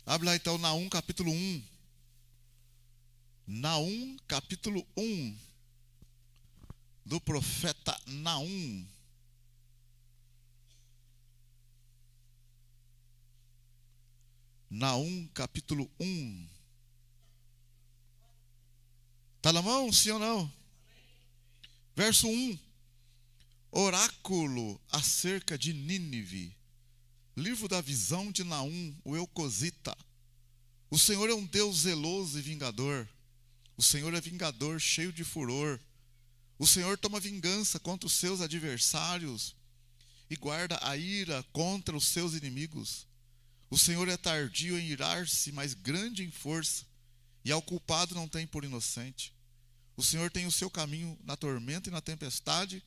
Abre lá então Naum capítulo 1. Naum capítulo 1. Do profeta Naum. Naum capítulo 1. Está na mão, sim ou não? Verso 1. Oráculo acerca de Nínive. Livro da visão de Naum, o Eucosita. O Senhor é um Deus zeloso e vingador. O Senhor é vingador, cheio de furor. O Senhor toma vingança contra os seus adversários e guarda a ira contra os seus inimigos. O Senhor é tardio em irar-se, mas grande em força, e ao culpado não tem por inocente. O Senhor tem o seu caminho na tormenta e na tempestade,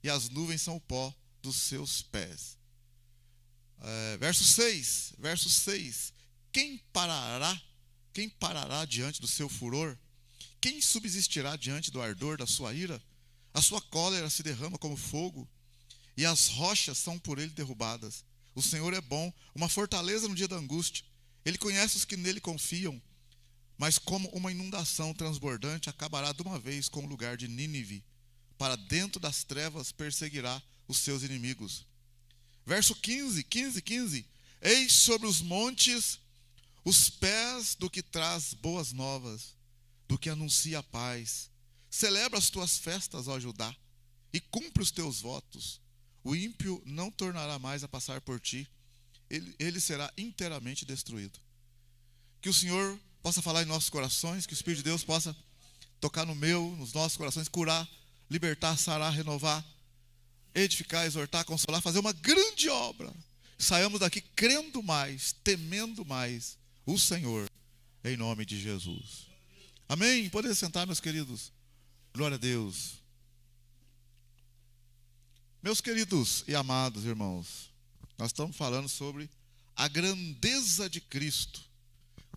e as nuvens são o pó dos seus pés. Verso 6. Quem parará diante do seu furor? Quem subsistirá diante do ardor da sua ira? A sua cólera se derrama como fogo, e as rochas são por ele derrubadas. O Senhor é bom, uma fortaleza no dia da angústia. Ele conhece os que nele confiam, mas como uma inundação transbordante acabará de uma vez com o lugar de Nínive. Para dentro das trevas perseguirá os seus inimigos. Verso 15. Eis sobre os montes os pés do que traz boas novas, do que anuncia a paz. Celebra as tuas festas, ó Judá, e cumpre os teus votos. O ímpio não tornará mais a passar por ti, ele será inteiramente destruído. Que o Senhor possa falar em nossos corações, que o Espírito de Deus possa tocar nos nossos corações, curar, libertar, sarar, renovar, edificar, exortar, consolar, fazer uma grande obra. Saiamos daqui crendo mais, temendo mais o Senhor, em nome de Jesus. Amém? Podem sentar, meus queridos. Glória a Deus. Meus queridos e amados irmãos, nós estamos falando sobre a grandeza de Cristo.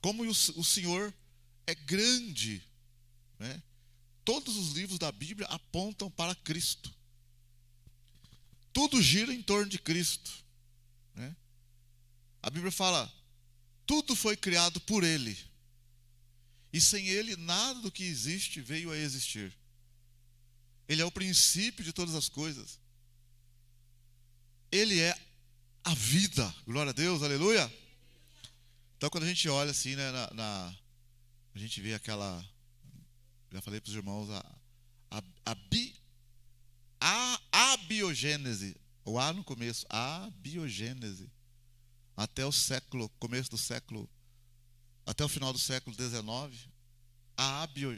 Como o Senhor é grande, né? Todos os livros da Bíblia apontam para Cristo. Tudo gira em torno de Cristo, né? A Bíblia fala, tudo foi criado por Ele. E sem Ele, nada do que existe veio a existir. Ele é o princípio de todas as coisas. Ele é a vida. Glória a Deus, aleluia. Então, quando a gente olha assim, né, a gente vê aquela... Já falei para os irmãos, a biogênese. O A no começo, a biogênese. Até o século, começo do século... Até o final do século XIX,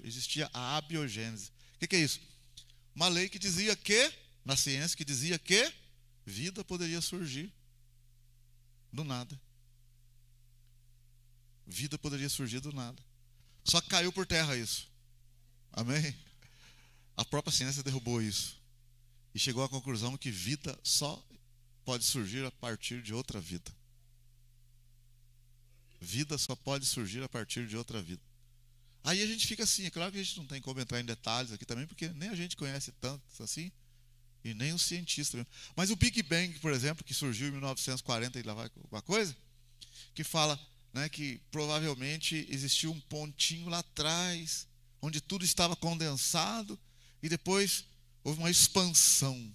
existia a abiogênese. O que é isso? Uma lei que dizia que, na ciência, que dizia que vida poderia surgir do nada. Vida poderia surgir do nada. Só que caiu por terra isso. Amém? A própria ciência derrubou isso. E chegou à conclusão que vida só pode surgir a partir de outra vida. Vida só pode surgir a partir de outra vida. Aí a gente fica assim, é claro que a gente não tem como entrar em detalhes aqui também, porque nem a gente conhece tanto assim, e nem os cientistas mesmo. Mas o Big Bang, por exemplo, que surgiu em 1940 e lá vai uma coisa, que fala, né, que provavelmente existiu um pontinho lá atrás, onde tudo estava condensado, e depois houve uma expansão,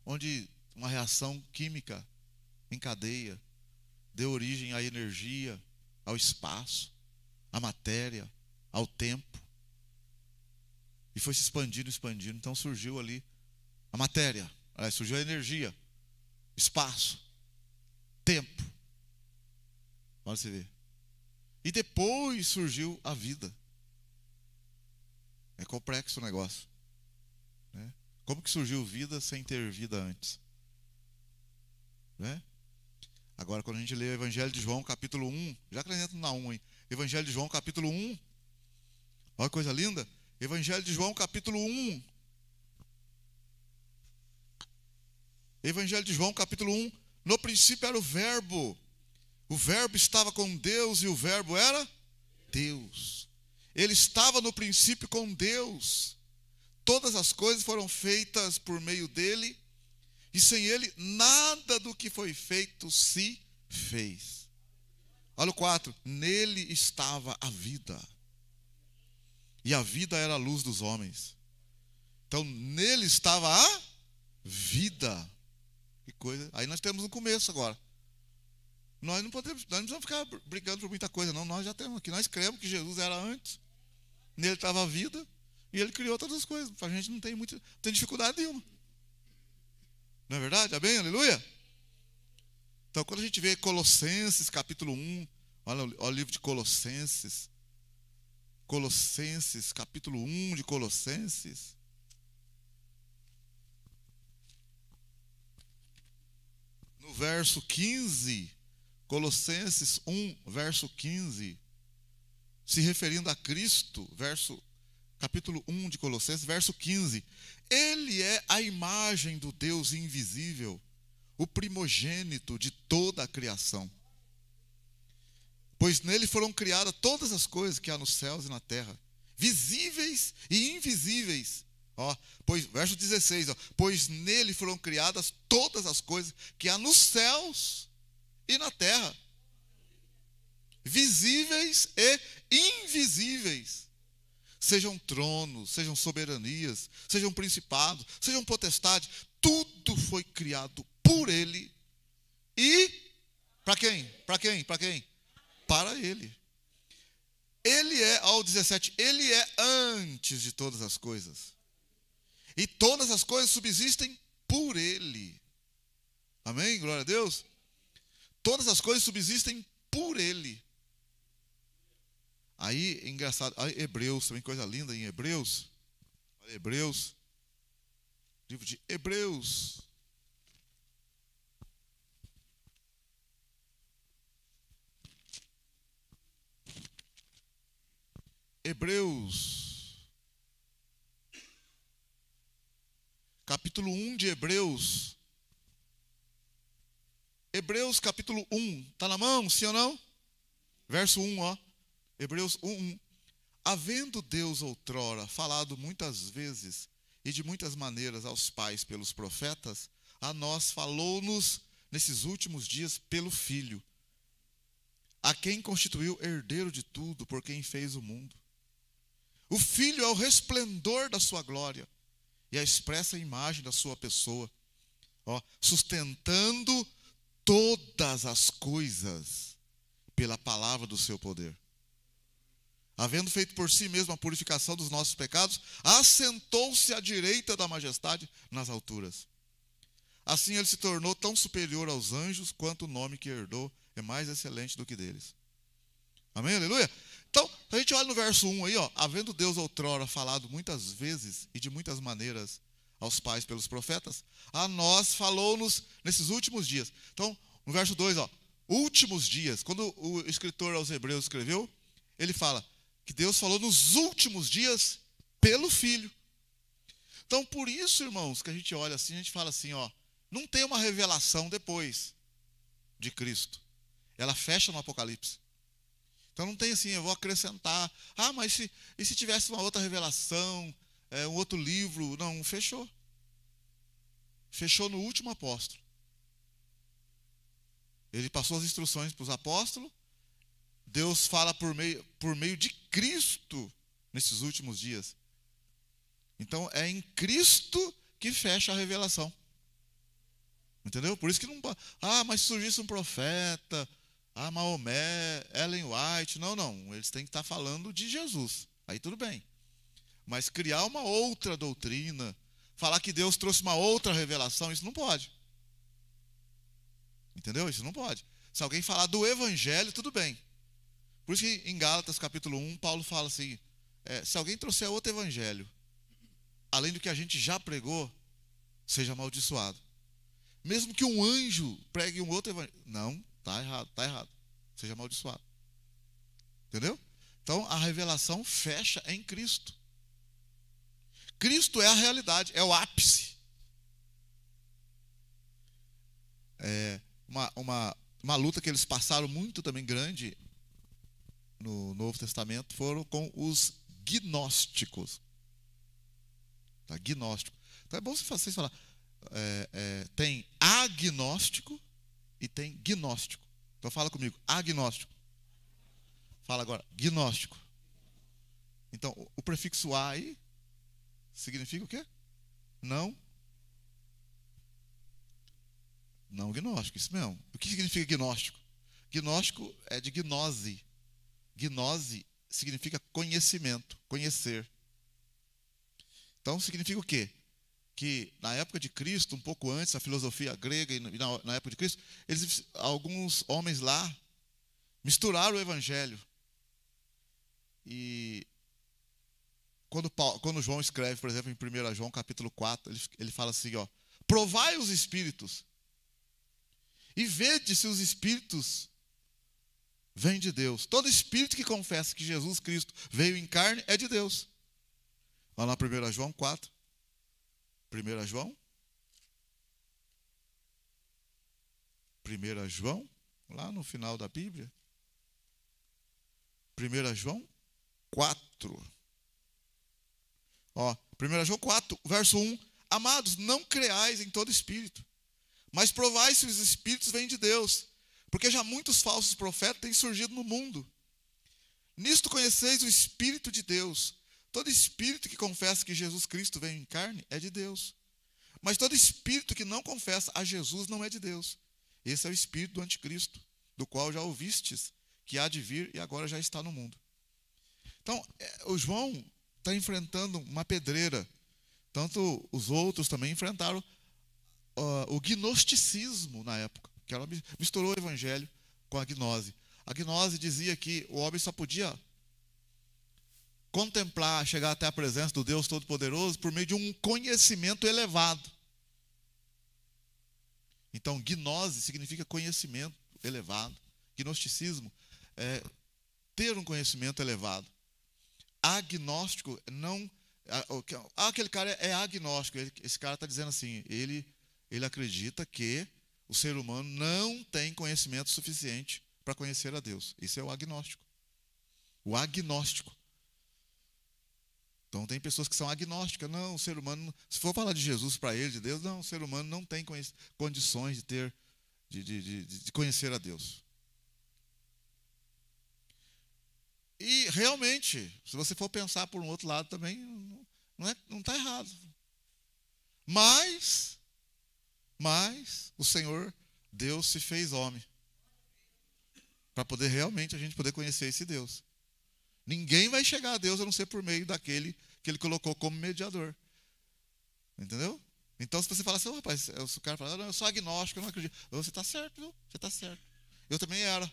onde uma reação química em cadeia deu origem à energia, ao espaço, à matéria, ao tempo. E foi se expandindo. Então surgiu ali a matéria, surgiu a energia, espaço, tempo. Olha você ver. E depois surgiu a vida. É complexo o negócio, né? Como que surgiu vida sem ter vida antes? Né? Agora, quando a gente lê o Evangelho de João, capítulo 1, já acrescento na 1, hein? Evangelho de João, capítulo 1. Olha que coisa linda. Evangelho de João, capítulo 1. Evangelho de João, capítulo 1. No princípio era o Verbo. O Verbo estava com Deus e o Verbo era Deus. Ele estava no princípio com Deus. Todas as coisas foram feitas por meio dele. E sem ele, nada do que foi feito se fez. Olha o 4. Nele estava a vida. E a vida era a luz dos homens. Então, nele estava a vida. Que coisa. Aí nós temos um começo agora. Nós não precisamos ficar brigando por muita coisa, não. Nós já temos aqui. Nós cremos que Jesus era antes. Nele estava a vida. E ele criou todas as coisas. A gente não tem dificuldade nenhuma. Não é verdade? Amém? Aleluia? Então, quando a gente vê Colossenses, capítulo 1, olha o livro de Colossenses. Colossenses, capítulo 1 de Colossenses. No verso 15, Colossenses 1, verso 15, se referindo a Cristo, capítulo 1 de Colossenses, verso 15. Ele é a imagem do Deus invisível, o primogênito de toda a criação. Pois nele foram criadas todas as coisas que há nos céus e na terra, visíveis e invisíveis. Verso 16, pois nele foram criadas todas as coisas que há nos céus e na terra, visíveis e invisíveis. Sejam tronos, sejam soberanias, sejam principados, sejam potestades, tudo foi criado por ele e para quem? Para quem? Para quem? Para ele. Ele é, ao 17, ele é antes de todas as coisas. E todas as coisas subsistem por ele. Amém? Glória a Deus. Todas as coisas subsistem por ele. Aí, engraçado, aí, Hebreus, também coisa linda em Hebreus. Hebreus, livro de Hebreus. Hebreus, capítulo 1 de Hebreus. Hebreus, capítulo 1. Está na mão, sim ou não? Verso 1, Hebreus 1. Havendo Deus outrora falado muitas vezes e de muitas maneiras aos pais pelos profetas, a nós falou-nos nesses últimos dias pelo Filho, a quem constituiu herdeiro de tudo, por quem fez o mundo. O Filho é o resplendor da sua glória e a expressa imagem da sua pessoa, sustentando todas as coisas pela palavra do seu poder. Havendo feito por si mesmo a purificação dos nossos pecados, assentou-se à direita da majestade nas alturas. Assim ele se tornou tão superior aos anjos, quanto o nome que herdou é mais excelente do que deles. Amém? Aleluia? Então, a gente olha no verso 1 aí, havendo Deus outrora falado muitas vezes e de muitas maneiras aos pais pelos profetas, a nós falou-nos nesses últimos dias. Então, no verso 2, últimos dias. Quando o escritor aos Hebreus escreveu, ele fala que Deus falou nos últimos dias pelo Filho. Então, por isso, irmãos, que a gente olha assim, a gente fala assim, não tem uma revelação depois de Cristo. Ela fecha no Apocalipse. Então não tem assim, eu vou acrescentar. Mas e se tivesse uma outra revelação, um outro livro? Não, fechou. Fechou no último apóstolo. Ele passou as instruções para os apóstolos. Deus fala por meio de Cristo nesses últimos dias. Então é em Cristo que fecha a revelação. Entendeu? Por isso que não... mas se surgisse um profeta... Maomé, Ellen White, não, eles têm que estar falando de Jesus, aí tudo bem, mas criar uma outra doutrina, falar que Deus trouxe uma outra revelação, isso não pode, entendeu? Isso não pode. Se alguém falar do Evangelho, tudo bem. Por isso que em Gálatas capítulo 1, Paulo fala assim, se alguém trouxer outro Evangelho, além do que a gente já pregou, seja amaldiçoado. Mesmo que um anjo pregue um outro Evangelho, não, está errado. Seja amaldiçoado. Entendeu? Então, a revelação fecha em Cristo. Cristo é a realidade, é o ápice. Uma luta que eles passaram muito também grande no Novo Testamento foram com os gnósticos. Tá? Gnóstico. Então é bom vocês falar. Tem agnóstico e tem gnóstico. Então fala comigo, agnóstico. Fala agora, gnóstico. Então, o prefixo a aí significa o quê? Não gnóstico, isso mesmo. O que significa gnóstico? Gnóstico é de gnose. Gnose significa conhecimento, conhecer. Então, significa o quê? Que na época de Cristo, um pouco antes, a filosofia grega e na época de Cristo, alguns homens lá misturaram o evangelho. E quando João escreve, por exemplo, em 1 João capítulo 4, ele fala assim, ó, provai os espíritos e vede se os espíritos vêm de Deus. Todo espírito que confessa que Jesus Cristo veio em carne é de Deus. Lá na 1 João 4. 1 João, lá no final da Bíblia. 1 João 4. Ó, 1 João 4, verso 1. Amados, não creais em todo espírito, mas provai se os espíritos vêm de Deus, porque já muitos falsos profetas têm surgido no mundo. Nisto conheceis o Espírito de Deus. Todo espírito que confessa que Jesus Cristo veio em carne é de Deus. Mas todo espírito que não confessa a Jesus não é de Deus. Esse é o espírito do anticristo, do qual já ouvistes que há de vir e agora já está no mundo. Então, o João está enfrentando uma pedreira. Tanto os outros também enfrentaram o gnosticismo na época, que ela misturou o evangelho com a gnose. A gnose dizia que o homem só podia contemplar, chegar até a presença do Deus Todo-Poderoso por meio de um conhecimento elevado. Então, gnose significa conhecimento elevado. Gnosticismo é ter um conhecimento elevado. Agnóstico não... aquele cara é agnóstico. Esse cara está dizendo assim, ele acredita que o ser humano não tem conhecimento suficiente para conhecer a Deus. Isso é o agnóstico. O agnóstico. Então, tem pessoas que são agnósticas. Não, o ser humano, se for falar de Jesus para ele, de Deus, não, o ser humano não tem condições de conhecer a Deus. E, realmente, se você for pensar por um outro lado também, não está errado. Mas o Senhor, Deus, se fez homem. Para poder realmente a gente poder conhecer esse Deus. Ninguém vai chegar a Deus a não ser por meio daquele que ele colocou como mediador. Entendeu? Então, se você falar assim, rapaz, o cara fala, não, eu sou agnóstico, eu não acredito. Você está certo, viu? Você está certo. Eu também era.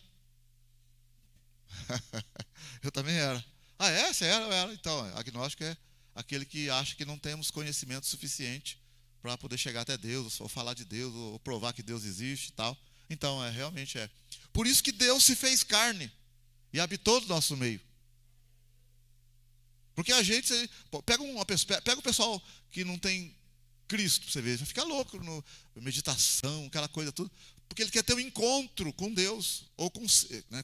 Eu também era. Ah, é? Você era? Eu era. Então, agnóstico é aquele que acha que não temos conhecimento suficiente para poder chegar até Deus, ou falar de Deus, ou provar que Deus existe e tal. Então, realmente é. Por isso que Deus se fez carne e habitou no nosso meio. Porque a gente, pega o pessoal que não tem Cristo, você vê, vai ficar louco no meditação, aquela coisa tudo, porque ele quer ter um encontro com Deus, ou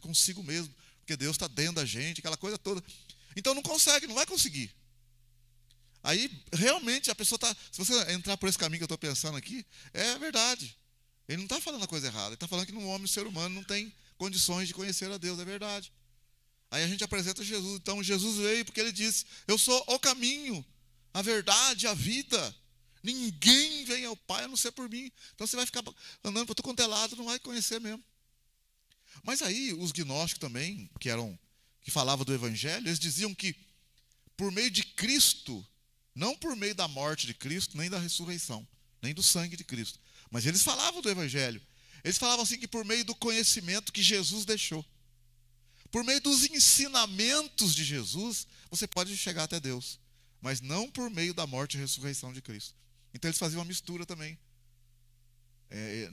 consigo mesmo, porque Deus está dentro da gente, aquela coisa toda. Então não consegue, não vai conseguir. Aí, realmente, a pessoa está... Se você entrar por esse caminho que eu estou pensando aqui, é verdade. Ele não está falando a coisa errada. Ele está falando que um homem, um ser humano, não tem condições de conhecer a Deus. É verdade. Aí a gente apresenta Jesus. Então, Jesus veio porque ele disse, eu sou o caminho, a verdade, a vida. Ninguém vem ao Pai a não ser por mim. Então, você vai ficar andando para todo quanto é lado, não vai conhecer mesmo. Mas aí, os gnósticos também, que falavam do Evangelho, eles diziam que, por meio de Cristo, não por meio da morte de Cristo, nem da ressurreição, nem do sangue de Cristo, mas eles falavam do Evangelho. Eles falavam assim que por meio do conhecimento que Jesus deixou, por meio dos ensinamentos de Jesus, você pode chegar até Deus, mas não por meio da morte e ressurreição de Cristo. Então eles faziam uma mistura também,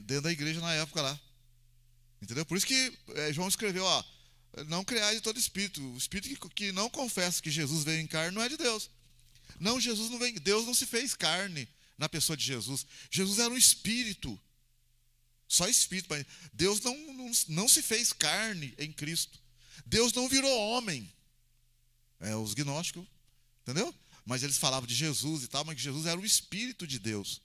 dentro da igreja na época lá. Entendeu? Por isso que João escreveu, ó, não creais em todo espírito. O espírito que não confessa que Jesus veio em carne não é de Deus. Não, Jesus não vem, Deus não se fez carne na pessoa de Jesus. Jesus era um espírito. Só espírito, mas Deus não se fez carne em Cristo. Deus não virou homem. Os gnósticos, entendeu? Mas eles falavam de Jesus e tal, mas que Jesus era o Espírito de Deus,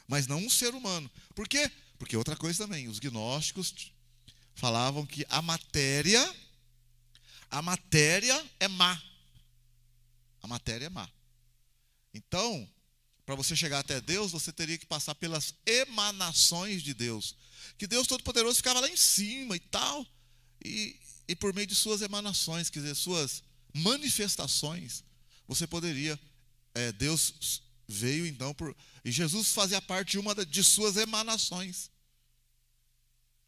mas não um ser humano. Por quê? Porque outra coisa também, os gnósticos falavam que a matéria A matéria é má. A matéria é má. Então, para você chegar até Deus, você teria que passar pelas emanações de Deus. Que Deus Todo-Poderoso ficava lá em cima e tal. E por meio de suas emanações, quer dizer, suas manifestações, você poderia... Deus veio então e Jesus fazia parte de uma de suas emanações.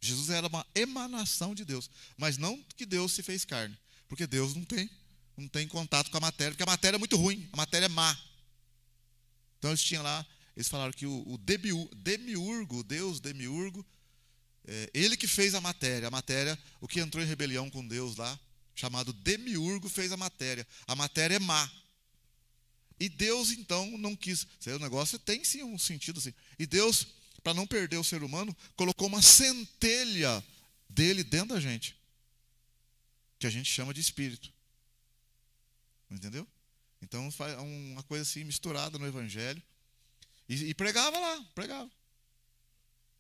Jesus era uma emanação de Deus. Mas não que Deus se fez carne. Porque Deus não tem contato com a matéria. Porque a matéria é muito ruim. A matéria é má. Então eles falaram que o demiurgo, o Deus demiurgo, ele que fez a matéria. A matéria, o que entrou em rebelião com Deus lá, chamado demiurgo, fez a matéria. A matéria é má. E Deus, então, não quis. O negócio tem, sim, um sentido assim. E Deus, para não perder o ser humano, colocou uma centelha dele dentro da gente, que a gente chama de espírito. Entendeu? Então, faz uma coisa assim, misturada no Evangelho. E pregava lá, pregava.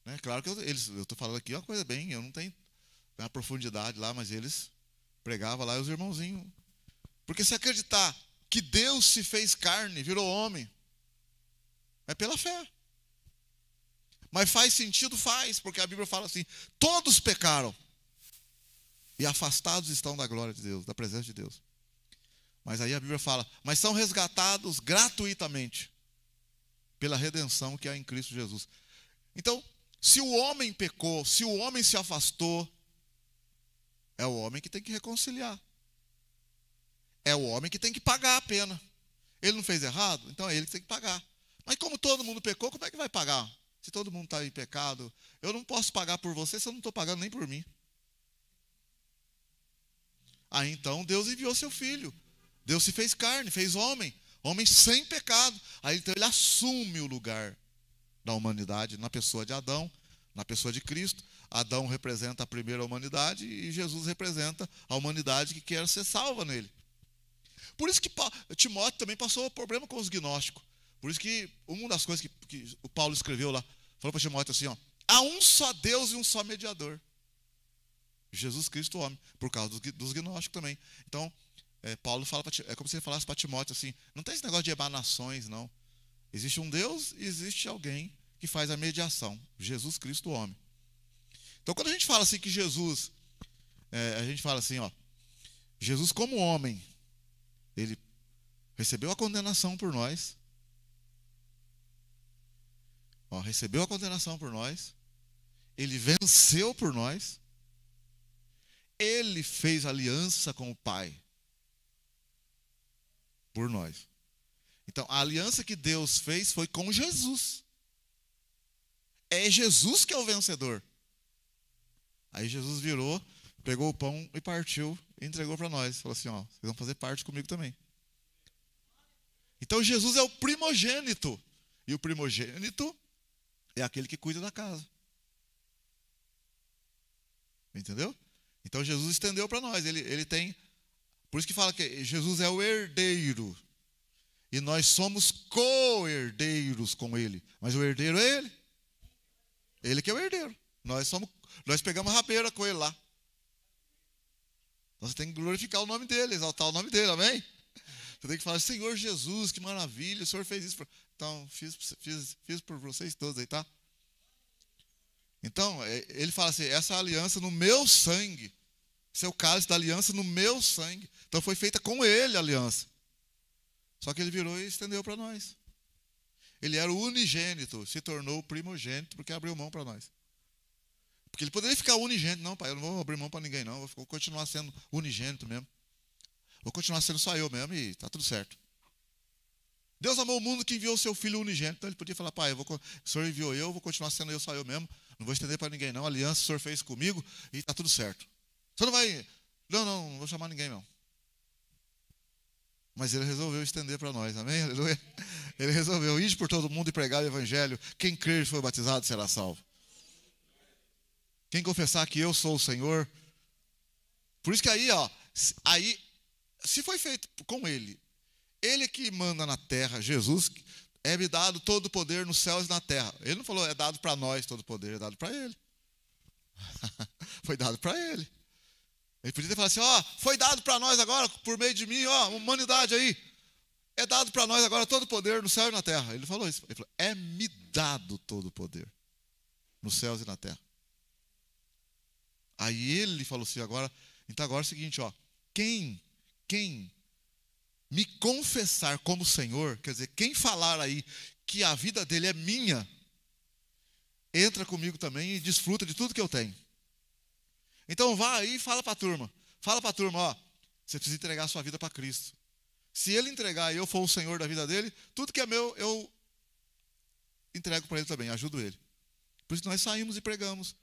Né? Claro que eu estou falando aqui uma coisa bem, eu não tenho uma profundidade lá, mas eles pregavam lá e os irmãozinhos. Porque se acreditar que Deus se fez carne, virou homem, é pela fé. Mas faz sentido? Faz, porque a Bíblia fala assim: todos pecaram e afastados estão da glória de Deus, da presença de Deus. Mas aí a Bíblia fala: mas são resgatados gratuitamente pela redenção que há em Cristo Jesus. Então, se o homem pecou, se o homem se afastou, é o homem que tem que reconciliar. É o homem que tem que pagar a pena. Ele não fez errado, então é ele que tem que pagar. Mas como todo mundo pecou, como é que vai pagar? Se todo mundo está em pecado, eu não posso pagar por você se eu não estou pagando nem por mim. Aí então Deus enviou seu filho. Deus se fez carne, fez homem. Homem sem pecado. Aí então ele assume o lugar da humanidade na pessoa de Adão, na pessoa de Cristo. Adão representa a primeira humanidade e Jesus representa a humanidade que quer ser salva nele. Por isso que Timóteo também passou problema com os gnósticos. Por isso que uma das coisas que o Paulo escreveu lá, falou para Timóteo assim, ó: há um só Deus e um só mediador, Jesus Cristo, homem, por causa dos gnósticos também. Então, Paulo fala, é como se ele falasse para Timóteo assim: não tem esse negócio de emanações, não. Existe um Deus e existe alguém que faz a mediação, Jesus Cristo, homem. Então, quando a gente fala assim que Jesus, a gente fala assim, ó, Jesus como homem, ele recebeu a condenação por nós. Ó, recebeu a condenação por nós. Ele venceu por nós. Ele fez aliança com o Pai por nós. Então, a aliança que Deus fez foi com Jesus. É Jesus que é o vencedor. Aí Jesus virou, pegou o pão e partiu e entregou para nós. Falou assim, ó, vocês vão fazer parte comigo também. Então Jesus é o primogênito. E o primogênito é aquele que cuida da casa. Entendeu? Então Jesus estendeu para nós. Ele tem... Por isso que fala que Jesus é o herdeiro. E nós somos co-herdeiros com ele. Mas o herdeiro é ele. Ele que é o herdeiro. Nós pegamos a rabeira com ele lá. Você tem que glorificar o nome dele, exaltar o nome dele, amém? Você tem que falar: Senhor Jesus, que maravilha, o Senhor fez isso. Então, fiz por vocês todos aí, tá? Então, ele fala assim: essa aliança no meu sangue, seu cálice da aliança no meu sangue. Então foi feita com ele a aliança. Só que ele virou e estendeu para nós. Ele era o unigênito, se tornou o primogênito, porque abriu mão para nós. Porque ele poderia ficar unigênito. Não, pai, eu não vou abrir mão para ninguém, não. Vou continuar sendo unigênito mesmo. Vou continuar sendo só eu mesmo e está tudo certo. Deus amou o mundo que enviou o seu filho unigênito. Então ele podia falar: pai, o Senhor enviou eu, vou continuar sendo eu só eu mesmo. Não vou estender para ninguém, não. A aliança o Senhor fez comigo e está tudo certo. Você não vai... Não vou chamar ninguém, não. Mas ele resolveu estender para nós, amém? Aleluia. Ele resolveu ir por todo mundo e pregar o evangelho. Quem crer e for batizado será salvo. Quem confessar que eu sou o Senhor. Por isso que aí, ó, se foi feito com ele, ele que manda na terra, Jesus, é-me dado todo o poder nos céus e na terra. Ele não falou: é dado para nós todo o poder, é dado para ele. Foi dado para ele. Ele podia ter falado assim, ó, foi dado para nós agora, por meio de mim, ó, humanidade aí. É dado para nós agora todo o poder no céu e na terra. Ele falou isso. Ele falou, é-me dado todo o poder nos céus e na terra. Aí ele falou assim, então agora é o seguinte, ó, quem me confessar como Senhor, quer dizer, quem falar aí que a vida dele é minha, entra comigo também e desfruta de tudo que eu tenho. Então vá aí e fala para a turma. Fala para a turma, ó, você precisa entregar a sua vida para Cristo. Se ele entregar e eu for o Senhor da vida dele, tudo que é meu, eu entrego para ele também, ajudo ele. Por isso nós saímos e pregamos.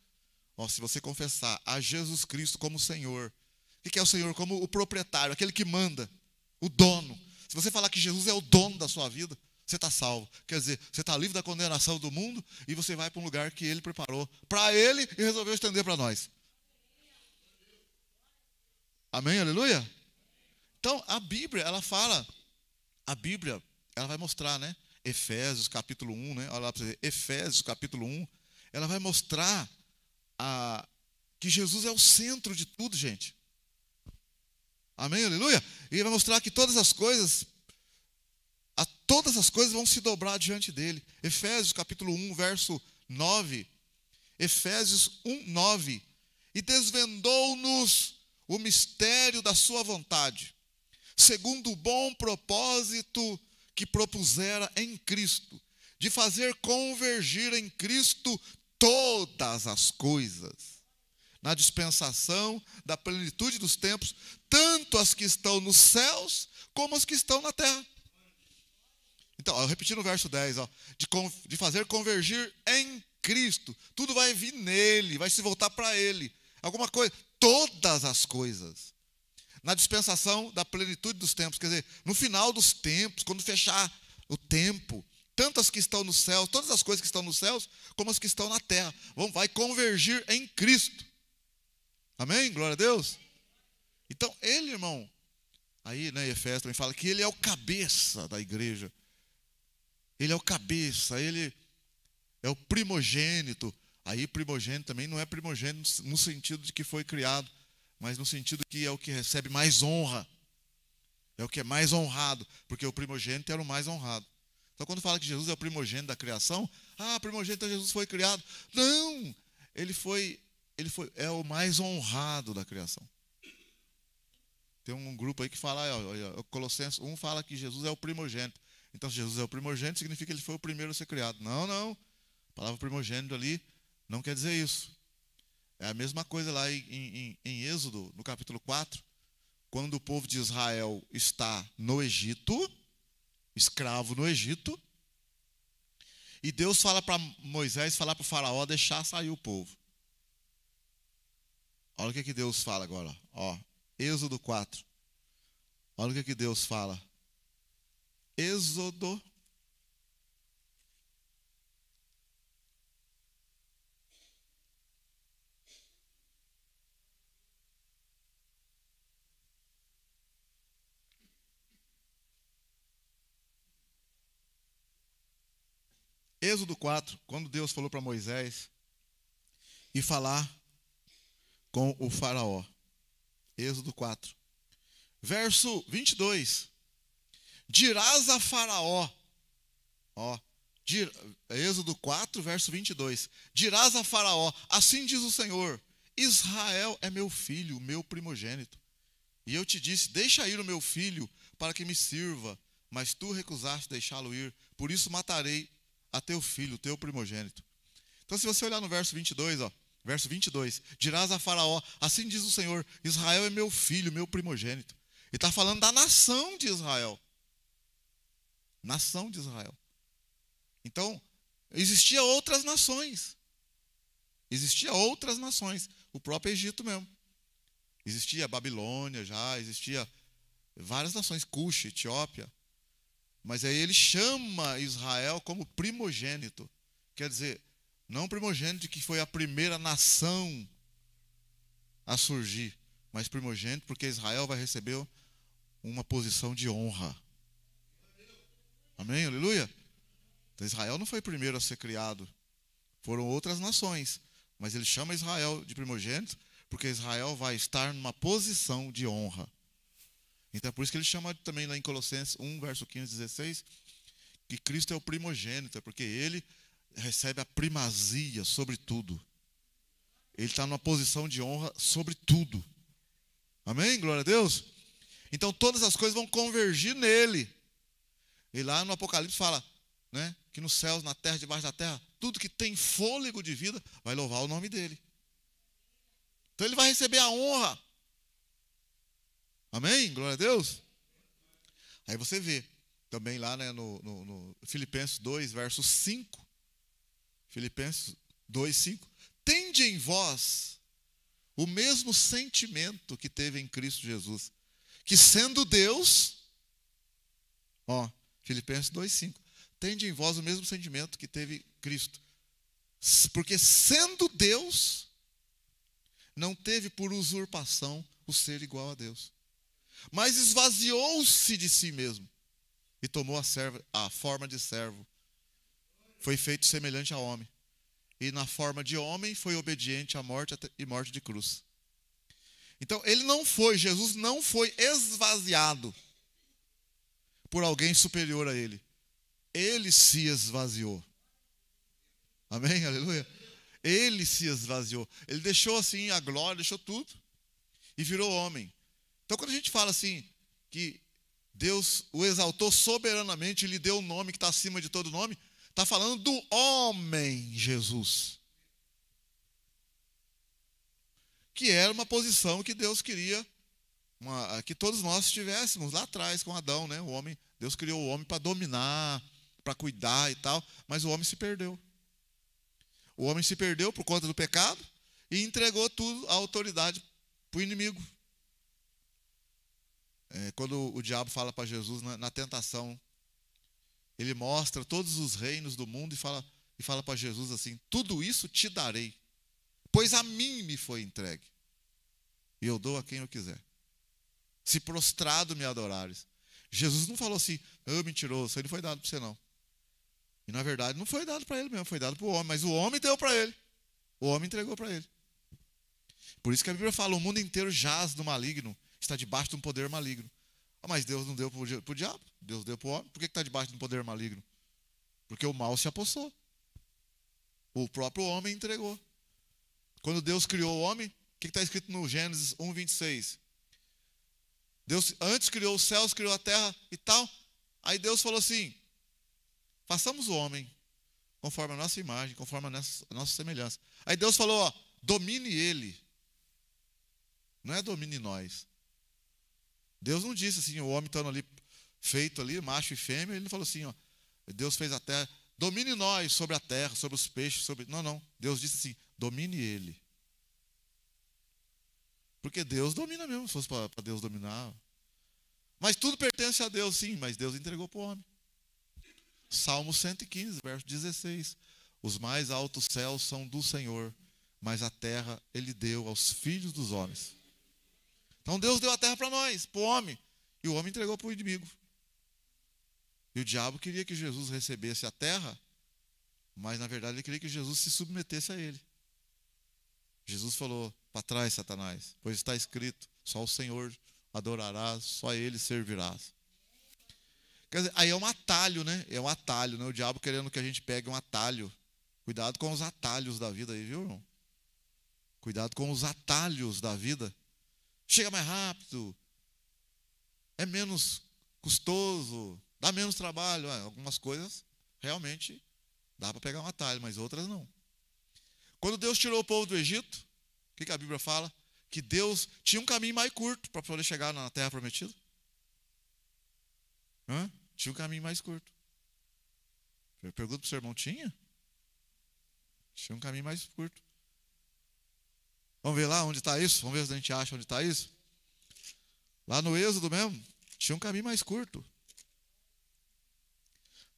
Ó, se você confessar a Jesus Cristo como Senhor, o que é o Senhor? Como o proprietário, aquele que manda, o dono. Se você falar que Jesus é o dono da sua vida, você está salvo. Quer dizer, você está livre da condenação do mundo e você vai para um lugar que ele preparou para ele e resolveu estender para nós. Amém? Aleluia? Então, a Bíblia, ela vai mostrar, né? Efésios capítulo 1, né? Olha lá para você ver, Efésios capítulo 1, ela vai mostrar que Jesus é o centro de tudo, gente. Amém? Aleluia? E ele vai mostrar que todas as coisas vão se dobrar diante dele. Efésios capítulo 1, verso 9. Efésios 1, 9. E desvendou-nos o mistério da sua vontade, segundo o bom propósito que propusera em Cristo, de fazer convergir em Cristo todas as coisas, na dispensação da plenitude dos tempos, tanto as que estão nos céus, como as que estão na terra. Então, repetindo o verso 10, ó, de fazer convergir em Cristo, tudo vai vir nele, vai se voltar para ele, alguma coisa, todas as coisas, na dispensação da plenitude dos tempos, quer dizer, no final dos tempos, quando fechar o tempo, tanto as que estão nos céus, todas as coisas que estão nos céus, como as que estão na terra, vai convergir em Cristo. Amém? Glória a Deus. Então, ele, irmão, aí, né, Efésios também fala que ele é o cabeça da igreja. Ele é o cabeça, ele é o primogênito. Aí, primogênito também não é primogênito no sentido de que foi criado, mas no sentido que é o que recebe mais honra. É o que é mais honrado, porque o primogênito era o mais honrado. Então, quando fala que Jesus é o primogênito da criação, primogênito, então Jesus foi criado. Não, é o mais honrado da criação. Tem um grupo aí que fala, Colossenses 1 fala que Jesus é o primogênito. Então, se Jesus é o primogênito, significa que ele foi o primeiro a ser criado. Não. A palavra primogênito ali não quer dizer isso. É a mesma coisa lá em Êxodo, no capítulo 4, quando o povo de Israel está no Egito, escravo no Egito, e Deus fala para Moisés, falar para o faraó, deixar sair o povo. Olha o que Deus fala agora. Ó, Êxodo 4. Olha o que Deus fala. Êxodo 4, quando Deus falou para Moisés e falar com o faraó. Êxodo 4, verso 22. Dirás a faraó, Êxodo 4, verso 22. Dirás a faraó, assim diz o Senhor, Israel é meu filho, meu primogênito. E eu te disse, deixa ir o meu filho para que me sirva, mas tu recusaste deixá-lo ir, por isso matarei a teu filho, teu primogênito. Então, se você olhar no verso 22, verso 22, dirás a faraó, assim diz o Senhor, Israel é meu filho, meu primogênito. Ele está falando da nação de Israel. Nação de Israel. Então, existiam outras nações. O próprio Egito mesmo. Existia a Babilônia já, existia várias nações, Cuxi, Etiópia. Mas aí ele chama Israel como primogênito. Quer dizer, não primogênito que foi a primeira nação a surgir, mas primogênito porque Israel vai receber uma posição de honra. Amém? Aleluia? Então Israel não foi o primeiro a ser criado. Foram outras nações. Mas ele chama Israel de primogênito Porque Israel vai estar numa posição de honra. Então é por isso que ele chama também lá em Colossenses 1, verso 15 e 16, que Cristo é o primogênito, é porque ele recebe a primazia sobre tudo. Ele está numa posição de honra sobre tudo. Amém? Glória a Deus. Então todas as coisas vão convergir nele. E lá no Apocalipse fala, né, que nos céus, na terra, debaixo da terra, tudo que tem fôlego de vida vai louvar o nome dele. Então ele vai receber a honra. Amém? Glória a Deus. Aí você vê também lá, né, no Filipenses 2, verso 5. Filipenses 2, 5. Tende em vós o mesmo sentimento que teve em Cristo Jesus, que sendo Deus, Filipenses 2, 5. Tende em vós o mesmo sentimento que teve Cristo, porque sendo Deus, não teve por usurpação o ser igual a Deus, mas esvaziou-se de si mesmo e tomou a forma de servo. Foi feito semelhante a homem. E na forma de homem foi obediente à morte e morte de cruz. Então Jesus não foi esvaziado por alguém superior a ele. Ele se esvaziou. Amém? Aleluia. Ele se esvaziou. Ele deixou assim a glória, deixou tudo e virou homem. Então quando a gente fala assim que Deus o exaltou soberanamente e lhe deu o nome que está acima de todo nome, está falando do homem Jesus. Que era uma posição que Deus queria que todos nós estivéssemos lá atrás com Adão, né? O homem, Deus criou o homem para dominar, para cuidar e tal, mas o homem se perdeu. O homem se perdeu por conta do pecado e entregou tudo, a autoridade para o inimigo. Quando o diabo fala para Jesus na tentação, ele mostra todos os reinos do mundo e fala para Jesus assim: tudo isso te darei, pois a mim me foi entregue, e eu dou a quem eu quiser. Se prostrado me adorares. Jesus não falou assim: mentiroso, isso aí não foi dado para você não. E na verdade não foi dado para ele mesmo, foi dado para o homem, mas o homem deu para ele. O homem entregou para ele. Por isso que a Bíblia fala: o mundo inteiro jaz do maligno, está debaixo de um poder maligno. Mas Deus não deu para o diabo, Deus deu para o homem. Por que está debaixo de um poder maligno? Porque o mal se apossou. O próprio homem entregou. Quando Deus criou o homem, o que está escrito no Gênesis 1, 26? Deus antes criou os céus, criou a terra e tal. Aí Deus falou assim: façamos o homem conforme a nossa imagem, conforme a nossa semelhança. Aí Deus falou: domine ele. Não é domine nós. Deus não disse assim, o homem estando ali, feito ali, macho e fêmea, ele não falou assim, Deus fez a terra, domine nós sobre a terra, sobre os peixes, Não. Deus disse assim, domine ele. Porque Deus domina mesmo, se fosse para Deus dominar. Mas tudo pertence a Deus, sim, mas Deus entregou para o homem. Salmo 115, verso 16. Os mais altos céus são do Senhor, mas a terra ele deu aos filhos dos homens. Então Deus deu a terra para nós, para o homem. E o homem entregou para o inimigo. E o diabo queria que Jesus recebesse a terra, mas na verdade ele queria que Jesus se submetesse a ele. Jesus falou: para trás, Satanás, pois está escrito: só o Senhor adorarás, só a ele servirás. Quer dizer, aí é um atalho, né? É um atalho, né? O diabo querendo que a gente pegue um atalho. Cuidado com os atalhos da vida aí, viu, irmão? Cuidado com os atalhos da vida. Chega mais rápido, é menos custoso, dá menos trabalho. Algumas coisas realmente dá para pegar um atalho, mas outras não. Quando Deus tirou o povo do Egito, o que a Bíblia fala? Que Deus tinha um caminho mais curto para poder chegar na terra prometida. Tinha um caminho mais curto. Eu pergunto para o seu irmão: tinha? Tinha um caminho mais curto. Vamos ver lá onde está isso? Vamos ver se a gente acha onde está isso. Lá no Êxodo mesmo, tinha um caminho mais curto.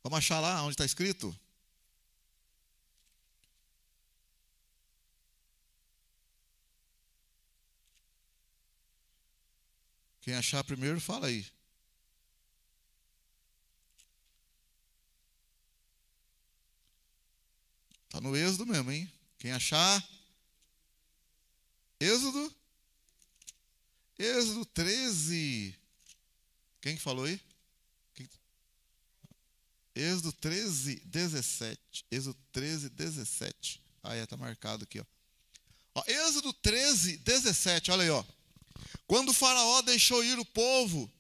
Vamos achar lá onde está escrito? Quem achar primeiro, fala aí. Está no Êxodo mesmo, hein? Quem achar... Êxodo, Êxodo 13. Quem que falou aí? Êxodo 13, 17. Êxodo 13, 17. Tá marcado aqui, ó. Êxodo 13, 17, olha aí, ó. Quando o faraó deixou ir o povo,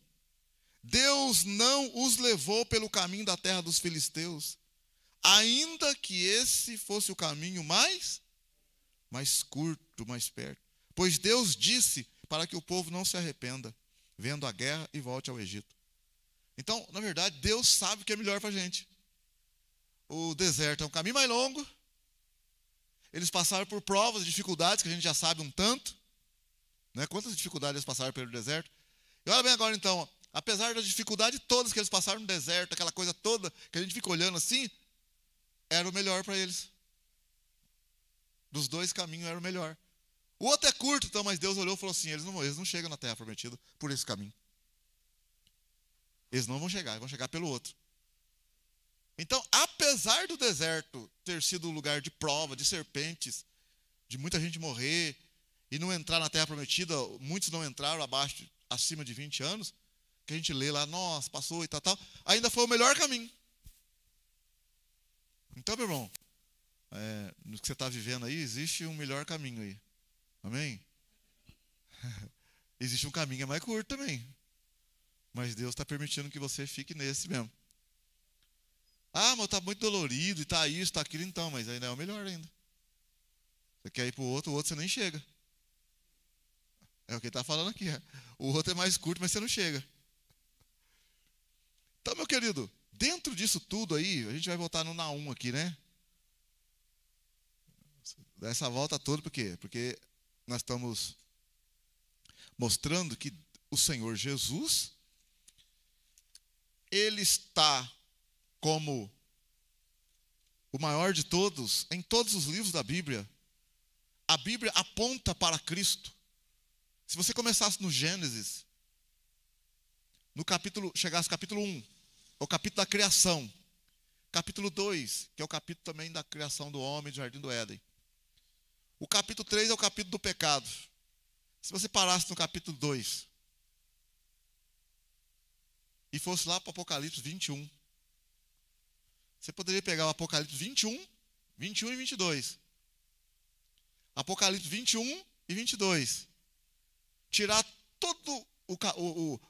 Deus não os levou pelo caminho da terra dos filisteus, ainda que esse fosse o caminho mais curto, mais perto. Pois Deus disse para que o povo não se arrependa, vendo a guerra e volte ao Egito. Então, na verdade, Deus sabe o que é melhor para a gente. O deserto é um caminho mais longo. Eles passaram por provas, dificuldades, que a gente já sabe um tanto. Né? Quantas dificuldades eles passaram pelo deserto. E olha bem agora então, ó, apesar das dificuldades todas que eles passaram no deserto, aquela coisa toda que a gente fica olhando assim, era o melhor para eles. Dos dois caminhos era o melhor. O outro é curto, então, mas Deus olhou e falou assim, eles não chegam na terra prometida por esse caminho. Eles não vão chegar, eles vão chegar pelo outro. Então, apesar do deserto ter sido um lugar de prova, de serpentes, de muita gente morrer e não entrar na terra prometida, muitos não entraram acima de 20 anos, que a gente lê lá, nossa, passou e tal, ainda foi o melhor caminho. Então, meu irmão, no que você está vivendo aí, existe um melhor caminho aí. Amém? Existe um caminho mais curto também. Mas Deus está permitindo que você fique nesse mesmo. Ah, mas está muito dolorido, e está isso, está aquilo, então, mas ainda é o melhor ainda. Você quer ir para o outro você nem chega. É o que ele está falando aqui. O outro é mais curto, mas você não chega. Então, meu querido, dentro disso tudo aí, a gente vai voltar no Naum aqui, né? Dessa volta toda, por quê? Porque nós estamos mostrando que o Senhor Jesus, Ele está como o maior de todos, em todos os livros da Bíblia. A Bíblia aponta para Cristo. Se você começasse no Gênesis, chegasse no capítulo 1, é o capítulo da criação. Capítulo 2, que é o capítulo também da criação do homem do Jardim do Éden. O capítulo 3 é o capítulo do pecado. Se você parasse no capítulo 2 e fosse lá para o Apocalipse 21, você poderia pegar o Apocalipse 21 e 22. Apocalipse 21 e 22. Tirar todo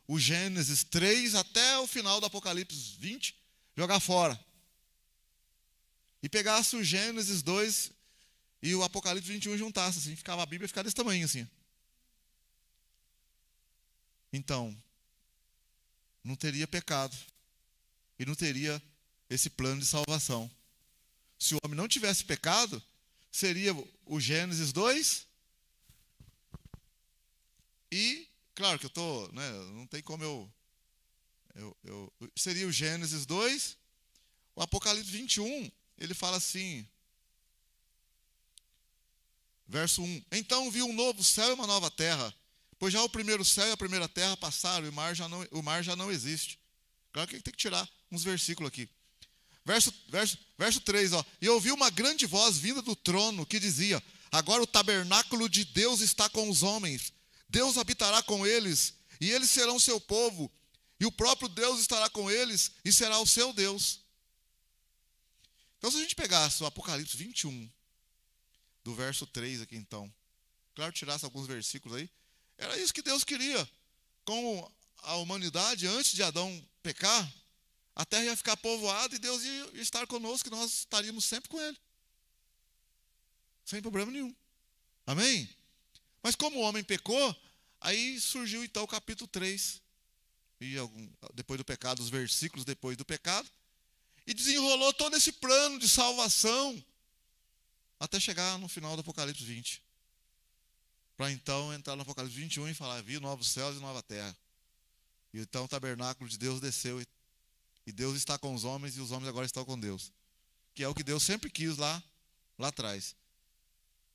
o Gênesis 3 até o final do Apocalipse 20, jogar fora. E pegasse o Gênesis 2 e o Apocalipse 21 e juntasse, assim, ficava a Bíblia ficava desse tamanho, assim. Então, não teria pecado e não teria esse plano de salvação. Se o homem não tivesse pecado, seria o Gênesis 2 e, claro que eu estou, né, não tem como seria o Gênesis 2, o Apocalipse 21, ele fala assim, verso 1, então vi um novo céu e uma nova terra, pois já o primeiro céu e a primeira terra passaram, e o mar já não existe. Claro que tem que tirar uns versículos aqui. Verso 3, ó. E ouvi uma grande voz vinda do trono que dizia, agora o tabernáculo de Deus está com os homens. Deus habitará com eles, e eles serão seu povo, e o próprio Deus estará com eles, e será o seu Deus. Então, se a gente pegasse o Apocalipse 21, do verso 3 aqui então, claro, tirasse alguns versículos aí, era isso que Deus queria. Com a humanidade, antes de Adão pecar, a terra ia ficar povoada e Deus ia estar conosco, e nós estaríamos sempre com Ele. Sem problema nenhum. Amém? Mas como o homem pecou, aí surgiu então o capítulo 3. E depois do pecado, os versículos depois do pecado. E desenrolou todo esse plano de salvação até chegar no final do Apocalipse 20. Para então entrar no Apocalipse 21 e falar, vi novos céus e nova terra. E então o tabernáculo de Deus desceu e Deus está com os homens e os homens agora estão com Deus. Que é o que Deus sempre quis lá atrás.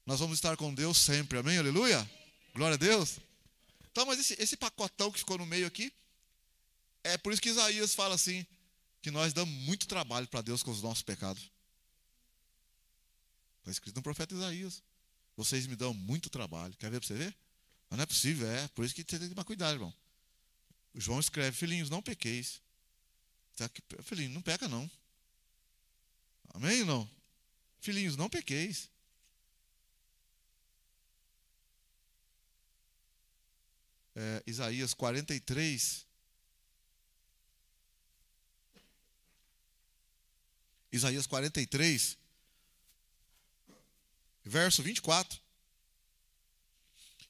Nós vamos estar com Deus sempre, amém? Aleluia? Glória a Deus. Então, mas esse pacotão que ficou no meio aqui, é por isso que Isaías fala assim, que nós damos muito trabalho para Deus com os nossos pecados. Está escrito no profeta Isaías. Vocês me dão muito trabalho. Quer ver para você ver? Mas não é possível, por isso que você tem que tomar cuidado, irmão. O João escreve: filhinhos, não pequeis. Filhinho, não peca não. Amém ou não? Filhinhos, não pequeis. Isaías 43. Isaías 43, verso 24.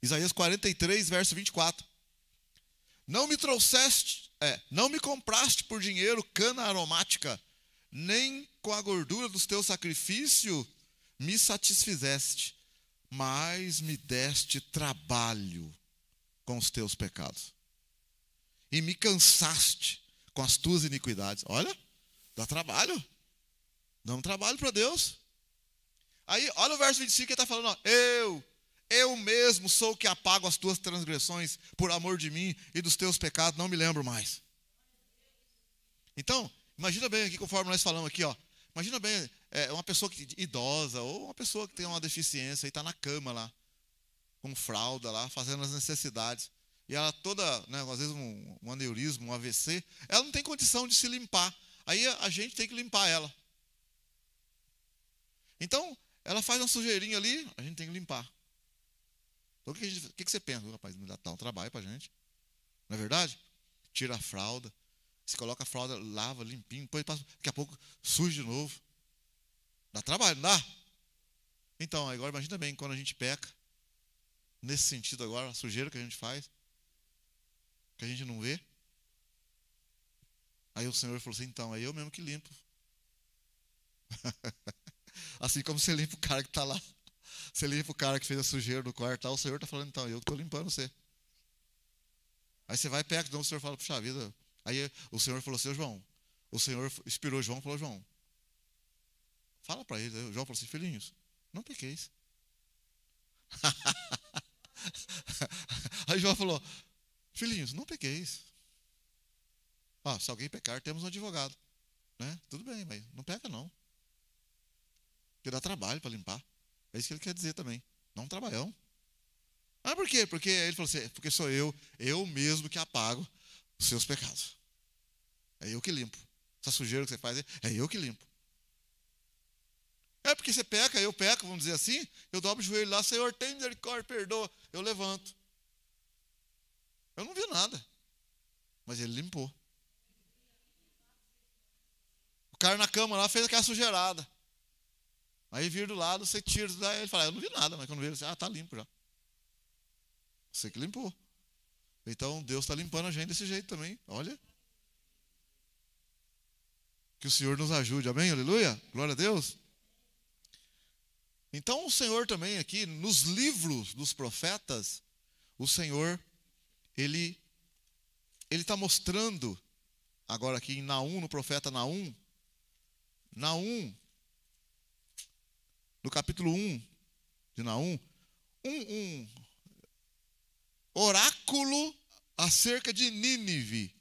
Isaías 43, verso 24. Não me compraste por dinheiro cana aromática, nem com a gordura dos teus sacrifícios me satisfizeste, mas me deste trabalho com os teus pecados. E me cansaste com as tuas iniquidades. Olha, dá trabalho. Dá um trabalho para Deus. Aí, olha o verso 25 que ele está falando, ó, eu mesmo sou o que apago as tuas transgressões por amor de mim e dos teus pecados, não me lembro mais. Então, imagina bem aqui, conforme nós falamos aqui, ó. Imagina bem, uma pessoa idosa ou uma pessoa que tem uma deficiência e está na cama lá, com fralda lá, fazendo as necessidades. E ela toda, né, às vezes um aneurisma, um AVC, ela não tem condição de se limpar. Aí a gente tem que limpar ela. Então, ela faz uma sujeirinha ali, a gente tem que limpar. Então, o que você pensa? Rapaz, me dá um trabalho pra gente. Não é verdade? Tira a fralda, se coloca a fralda, lava, limpinho, depois passa, daqui a pouco suja de novo. Dá trabalho, não dá? Então, agora imagina bem, quando a gente peca, nesse sentido agora, a sujeira que a gente faz, que a gente não vê. Aí o Senhor falou assim, então, é eu mesmo que limpo. Assim como você limpa o cara que está lá. Você limpa o cara que fez a sujeira no quarto, o Senhor está falando, então, eu que estou limpando você. Aí você vai perto, então o Senhor fala, puxa vida. Aí o Senhor falou assim, João, o Senhor inspirou João e falou, João, fala para ele. Aí o João falou assim, filhinhos, não pequeis. Aí João falou, filhinhos, não pequeis. Se alguém pecar, temos um advogado. Né? Tudo bem, mas não peca não. Porque dá trabalho para limpar. É isso que ele quer dizer também. Não um trabalhão. Por quê? Porque ele falou assim, porque sou eu mesmo que apago os seus pecados. É eu que limpo. Essa sujeira que você faz, é eu que limpo. Porque você peca, eu peco, vamos dizer assim, eu dobro o joelho lá, Senhor, tem misericórdia, perdoa. Eu levanto. Eu não vi nada. Mas ele limpou. O cara na cama lá fez aquela sujeirada. Aí vira do lado, você tira, daí ele fala, eu não vi nada, mas quando vira, você, tá limpo já. Você que limpou. Então Deus está limpando a gente desse jeito também. Olha. Que o Senhor nos ajude, amém? Aleluia? Glória a Deus. Então o Senhor também aqui, nos livros dos profetas, o Senhor, Ele está mostrando, agora aqui em Naum, no profeta Naum, no capítulo 1 de Naum, um oráculo acerca de Nínive.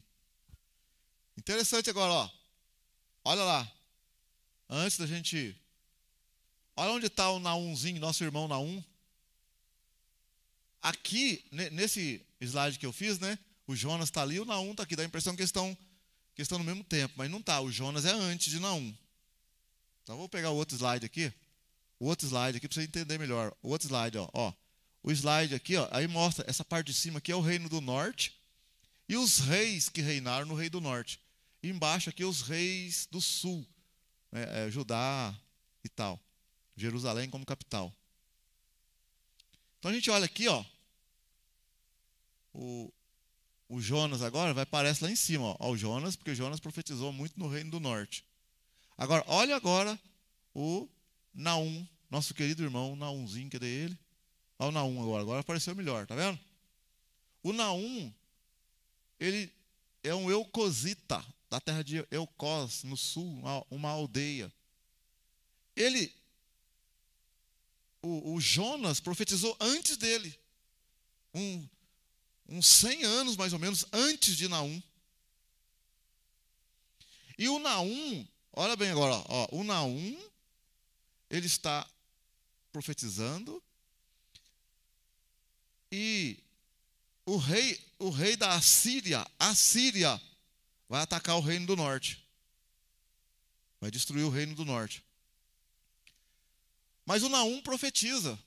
Interessante agora, ó. Olha lá. Antes da gente... Olha onde está o Naumzinho, nosso irmão Naum. Aqui, nesse slide que eu fiz, né? O Jonas está ali, o Naum está aqui. Dá a impressão que eles estão no mesmo tempo, mas não está. O Jonas é antes de Naum. Então, vou pegar o outro slide aqui. O outro slide aqui para você entender melhor. O outro slide, ó. O slide aqui, ó, aí mostra essa parte de cima aqui é o reino do norte e os reis que reinaram no reino do norte. E embaixo aqui os reis do sul, né, Judá e tal. Jerusalém como capital. Então a gente olha aqui, ó. O Jonas agora aparece lá em cima, ó. O Jonas, porque o Jonas profetizou muito no reino do norte. Agora, olha agora o Naum, nosso querido irmão Naumzinho, cadê ele? Olha o Naum agora apareceu melhor, tá vendo? O Naum, ele é um eucosita, da terra de Eucós, no sul, uma aldeia. O Jonas profetizou antes dele, uns 100 anos mais ou menos antes de Naum. E o Naum, olha bem agora, ó, o Naum, ele está profetizando E o rei da Assíria vai atacar o reino do norte. Vai destruir o reino do norte. Mas o Naum profetiza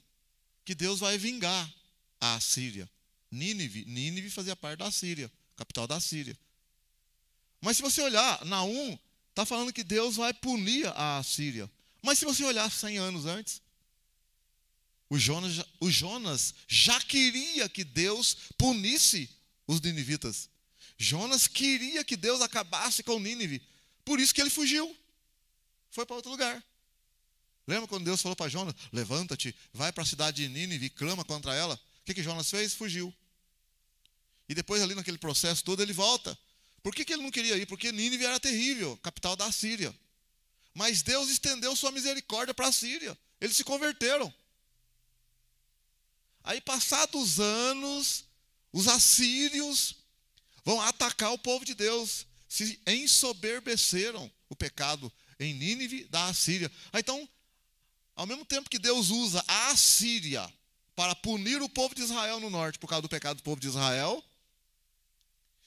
que Deus vai vingar a Assíria. Nínive fazia parte da Assíria, capital da Assíria. Mas se você olhar, Naum está falando que Deus vai punir a Assíria. Mas se você olhar 100 anos antes, o Jonas já queria que Deus punisse os ninivitas. Jonas queria que Deus acabasse com Nínive. Por isso que ele fugiu. Foi para outro lugar. Lembra quando Deus falou para Jonas, levanta-te, vai para a cidade de Nínive e clama contra ela? O que Jonas fez? Fugiu. E depois ali naquele processo todo ele volta. Por que ele não queria ir? Porque Nínive era terrível, capital da Assíria. Mas Deus estendeu sua misericórdia para a Síria. Eles se converteram. Aí passados anos, os assírios vão atacar o povo de Deus. Se ensoberbeceram o pecado em Nínive da Assíria. Então, ao mesmo tempo que Deus usa a Assíria para punir o povo de Israel no norte por causa do pecado do povo de Israel,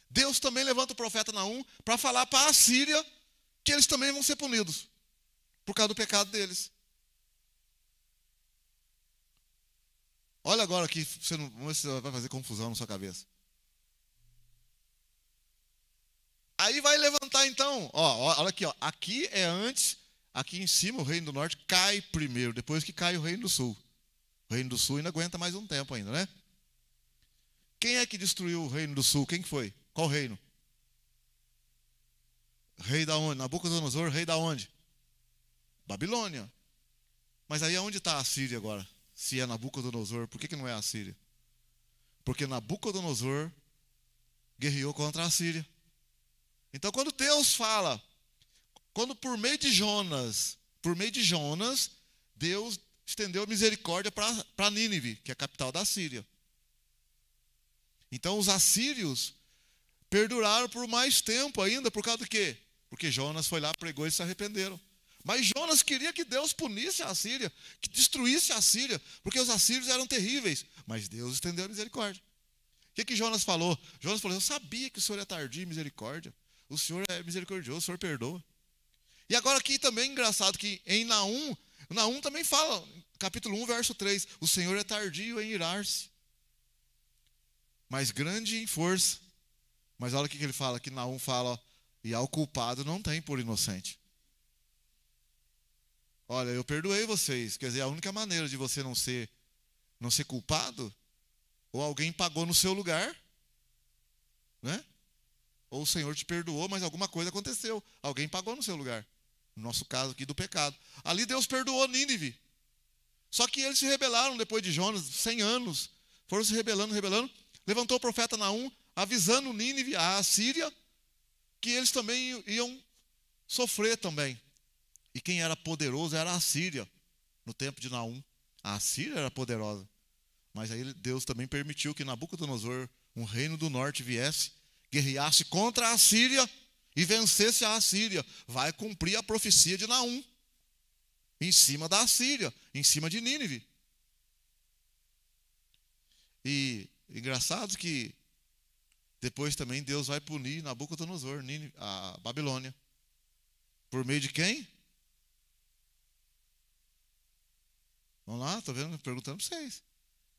Deus também levanta o profeta Naum para falar para a Assíria que eles também vão ser punidos por causa do pecado deles. Olha agora aqui, vamos ver se você vai fazer confusão na sua cabeça. Aí vai levantar então, olha aqui, aqui é antes, aqui em cima o reino do norte cai primeiro, depois que cai o reino do sul. O reino do sul ainda aguenta mais um tempo ainda, né? Quem é que destruiu o reino do sul? Quem que foi? Qual reino? Rei da onde? Nabucodonosor, rei da onde? Babilônia. Mas aí aonde está a Síria agora? Se é Nabucodonosor, por que não é a Síria? Porque Nabucodonosor guerreou contra a Síria. Então quando Deus fala, quando por meio de Jonas, Deus estendeu misericórdia para Nínive, que é a capital da Síria. Então os assírios perduraram por mais tempo ainda, por causa do quê? Porque Jonas foi lá, pregou e se arrependeram. Mas Jonas queria que Deus punisse a Síria, que destruísse a Síria, porque os assírios eram terríveis. Mas Deus estendeu a misericórdia. O que Jonas falou? Jonas falou, eu sabia que o Senhor é tardio em misericórdia. O Senhor é misericordioso, o Senhor perdoa. E agora aqui também é engraçado que em Naum também fala, capítulo 1, verso 3, o Senhor é tardio em irar-se, mas grande em força. Mas olha o que ele fala, que Naum fala, e ao culpado não tem por inocente. Olha, eu perdoei vocês, quer dizer, a única maneira de você não ser culpado, ou alguém pagou no seu lugar, né? Ou o Senhor te perdoou, mas alguma coisa aconteceu, alguém pagou no seu lugar. No nosso caso aqui do pecado. Ali Deus perdoou Nínive. Só que eles se rebelaram depois de Jonas, 100 anos, foram se rebelando. Levantou o profeta Naum, avisando Nínive, a Assíria, que eles também iam sofrer também. E quem era poderoso era a Assíria, no tempo de Naum. A Assíria era poderosa. Mas aí Deus também permitiu que Nabucodonosor, um reino do norte, viesse, guerreasse contra a Assíria e vencesse a Assíria. Vai cumprir a profecia de Naum, em cima da Assíria, em cima de Nínive. E engraçado que depois também Deus vai punir Nabucodonosor, Nínive, a Babilônia. Por meio de quem? Vamos lá, estou vendo, perguntando para vocês.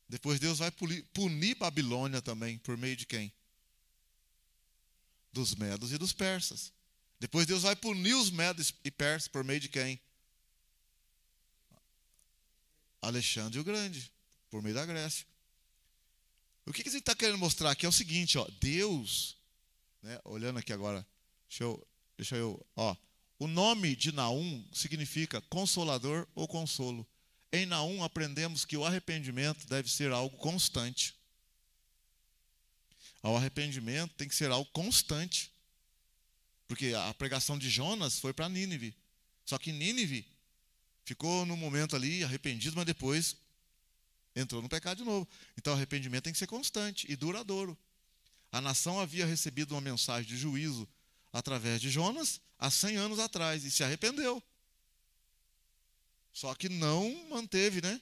Depois Deus vai punir Babilônia também, por meio de quem? Dos medos e dos persas. Depois Deus vai punir os medos e persas, por meio de quem? Alexandre o Grande, por meio da Grécia. O que a gente está querendo mostrar aqui é o seguinte, Deus, né, olhando aqui agora, deixa eu, o nome de Naum significa consolador ou consolo. Em Naum aprendemos que o arrependimento deve ser algo constante. O arrependimento tem que ser algo constante. Porque a pregação de Jonas foi para Nínive. Só que Nínive ficou no momento ali arrependido, mas depois entrou no pecado de novo. Então o arrependimento tem que ser constante e duradouro. A nação havia recebido uma mensagem de juízo através de Jonas há 100 anos atrás e se arrependeu. Só que não manteve, né?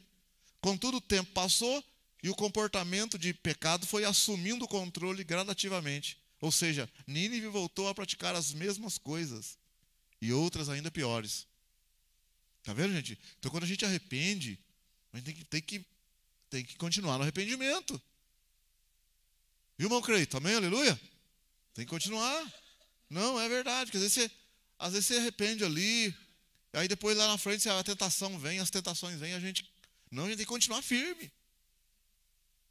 Contudo, o tempo passou, E o comportamento de pecado foi assumindo o controle gradativamente. Ou seja, Nínive voltou a praticar as mesmas coisas. E outras ainda piores. Tá vendo, gente? Então, quando a gente arrepende, a gente tem que continuar no arrependimento. Viu, irmão Creito? Amém? Aleluia? Tem que continuar. Não, é verdade. Porque às vezes você arrepende ali, aí depois lá na frente a tentação vem, as tentações vêm, a gente tem que continuar firme.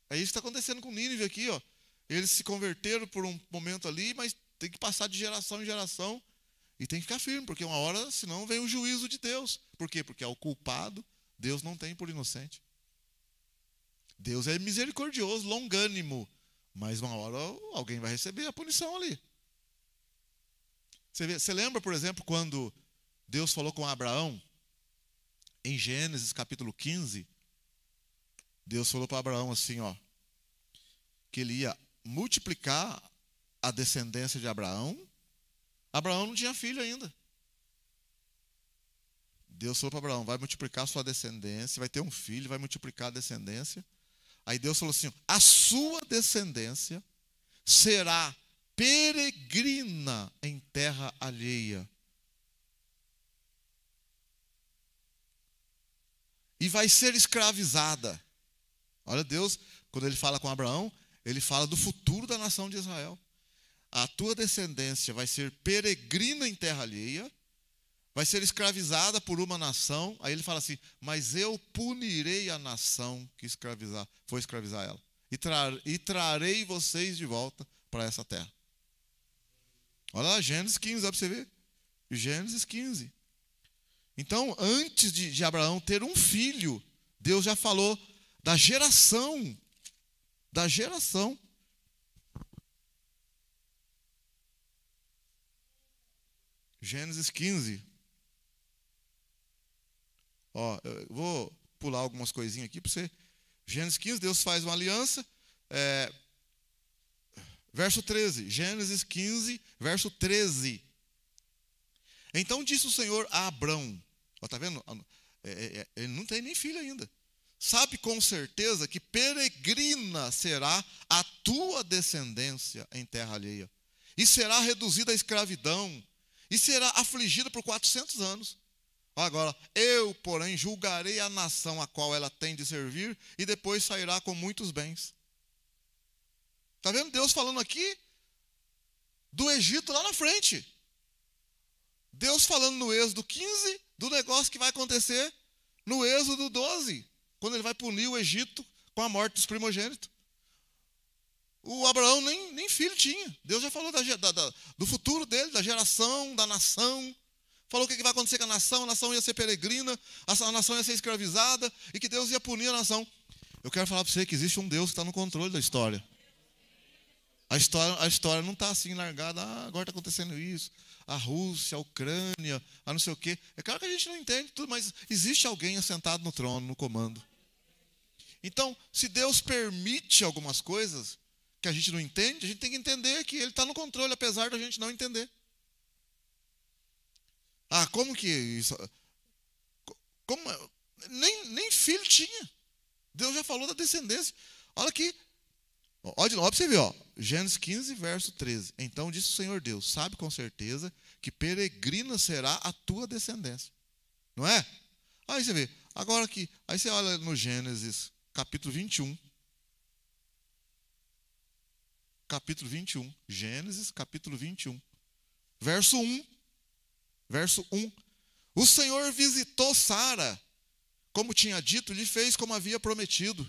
É isso que está acontecendo com Nínive aqui, ó. Eles se converteram por um momento ali, mas tem que passar de geração em geração e tem que ficar firme, porque uma hora, senão vem o juízo de Deus. Por quê? Porque ao culpado, Deus não tem por inocente. Deus é misericordioso, longânimo, mas uma hora alguém vai receber a punição ali. Você lembra, por exemplo, quando Deus falou com Abraão, em Gênesis capítulo 15, Deus falou para Abraão assim, ó, que ele ia multiplicar a descendência de Abraão. Abraão não tinha filho ainda. Deus falou para Abraão, vai multiplicar a sua descendência, vai ter um filho, vai multiplicar a descendência. Aí Deus falou assim, a sua descendência será peregrina em terra alheia. E vai ser escravizada. Olha, Deus, quando ele fala com Abraão, ele fala do futuro da nação de Israel. A tua descendência vai ser peregrina em terra alheia, vai ser escravizada por uma nação. Aí ele fala assim, mas eu punirei a nação que foi escravizar ela. E trarei vocês de volta para essa terra. Olha lá, Gênesis 15, dá para você ver? Gênesis 15. Então, antes de Abraão ter um filho, Deus já falou da geração. Da geração. Gênesis 15. Ó, eu vou pular algumas coisinhas aqui para você. Gênesis 15, Deus faz uma aliança. Verso 13. Gênesis 15, verso 13. Então disse o Senhor a Abrão. Está vendo? Ele não tem nem filho ainda. Sabe com certeza que peregrina será a tua descendência em terra alheia. E será reduzida à escravidão. E será afligida por 400 anos. Agora, eu, porém, julgarei a nação a qual ela tem de servir. E depois sairá com muitos bens. Está vendo Deus falando aqui do Egito lá na frente. Deus falando no Êxodo 15 do negócio que vai acontecer no Êxodo 12, quando ele vai punir o Egito com a morte dos primogênitos. O Abraão nem filho tinha. Deus já falou do futuro dele, da geração, da nação. Falou o que vai acontecer com a nação ia ser peregrina, a nação ia ser escravizada e que Deus ia punir a nação. Eu quero falar para você que existe um Deus que está no controle da história. A história não está assim largada, agora está acontecendo isso. A Rússia, a Ucrânia, a não sei o quê. É claro que a gente não entende tudo, mas existe alguém assentado no trono, no comando. Então, se Deus permite algumas coisas que a gente não entende, a gente tem que entender que Ele está no controle, apesar da gente não entender. Ah, como que isso? Nem filho tinha. Deus já falou da descendência. Olha aqui. Olha de novo para você ver, ó. Gênesis 15, verso 13. Então disse o Senhor Deus, sabe com certeza que peregrina será a tua descendência. Não é? Aí você vê. Agora aqui, aí você olha no Gênesis, capítulo 21. Capítulo 21. Gênesis, capítulo 21. Verso 1. Verso 1. O Senhor visitou Sara, como tinha dito, lhe fez como havia prometido.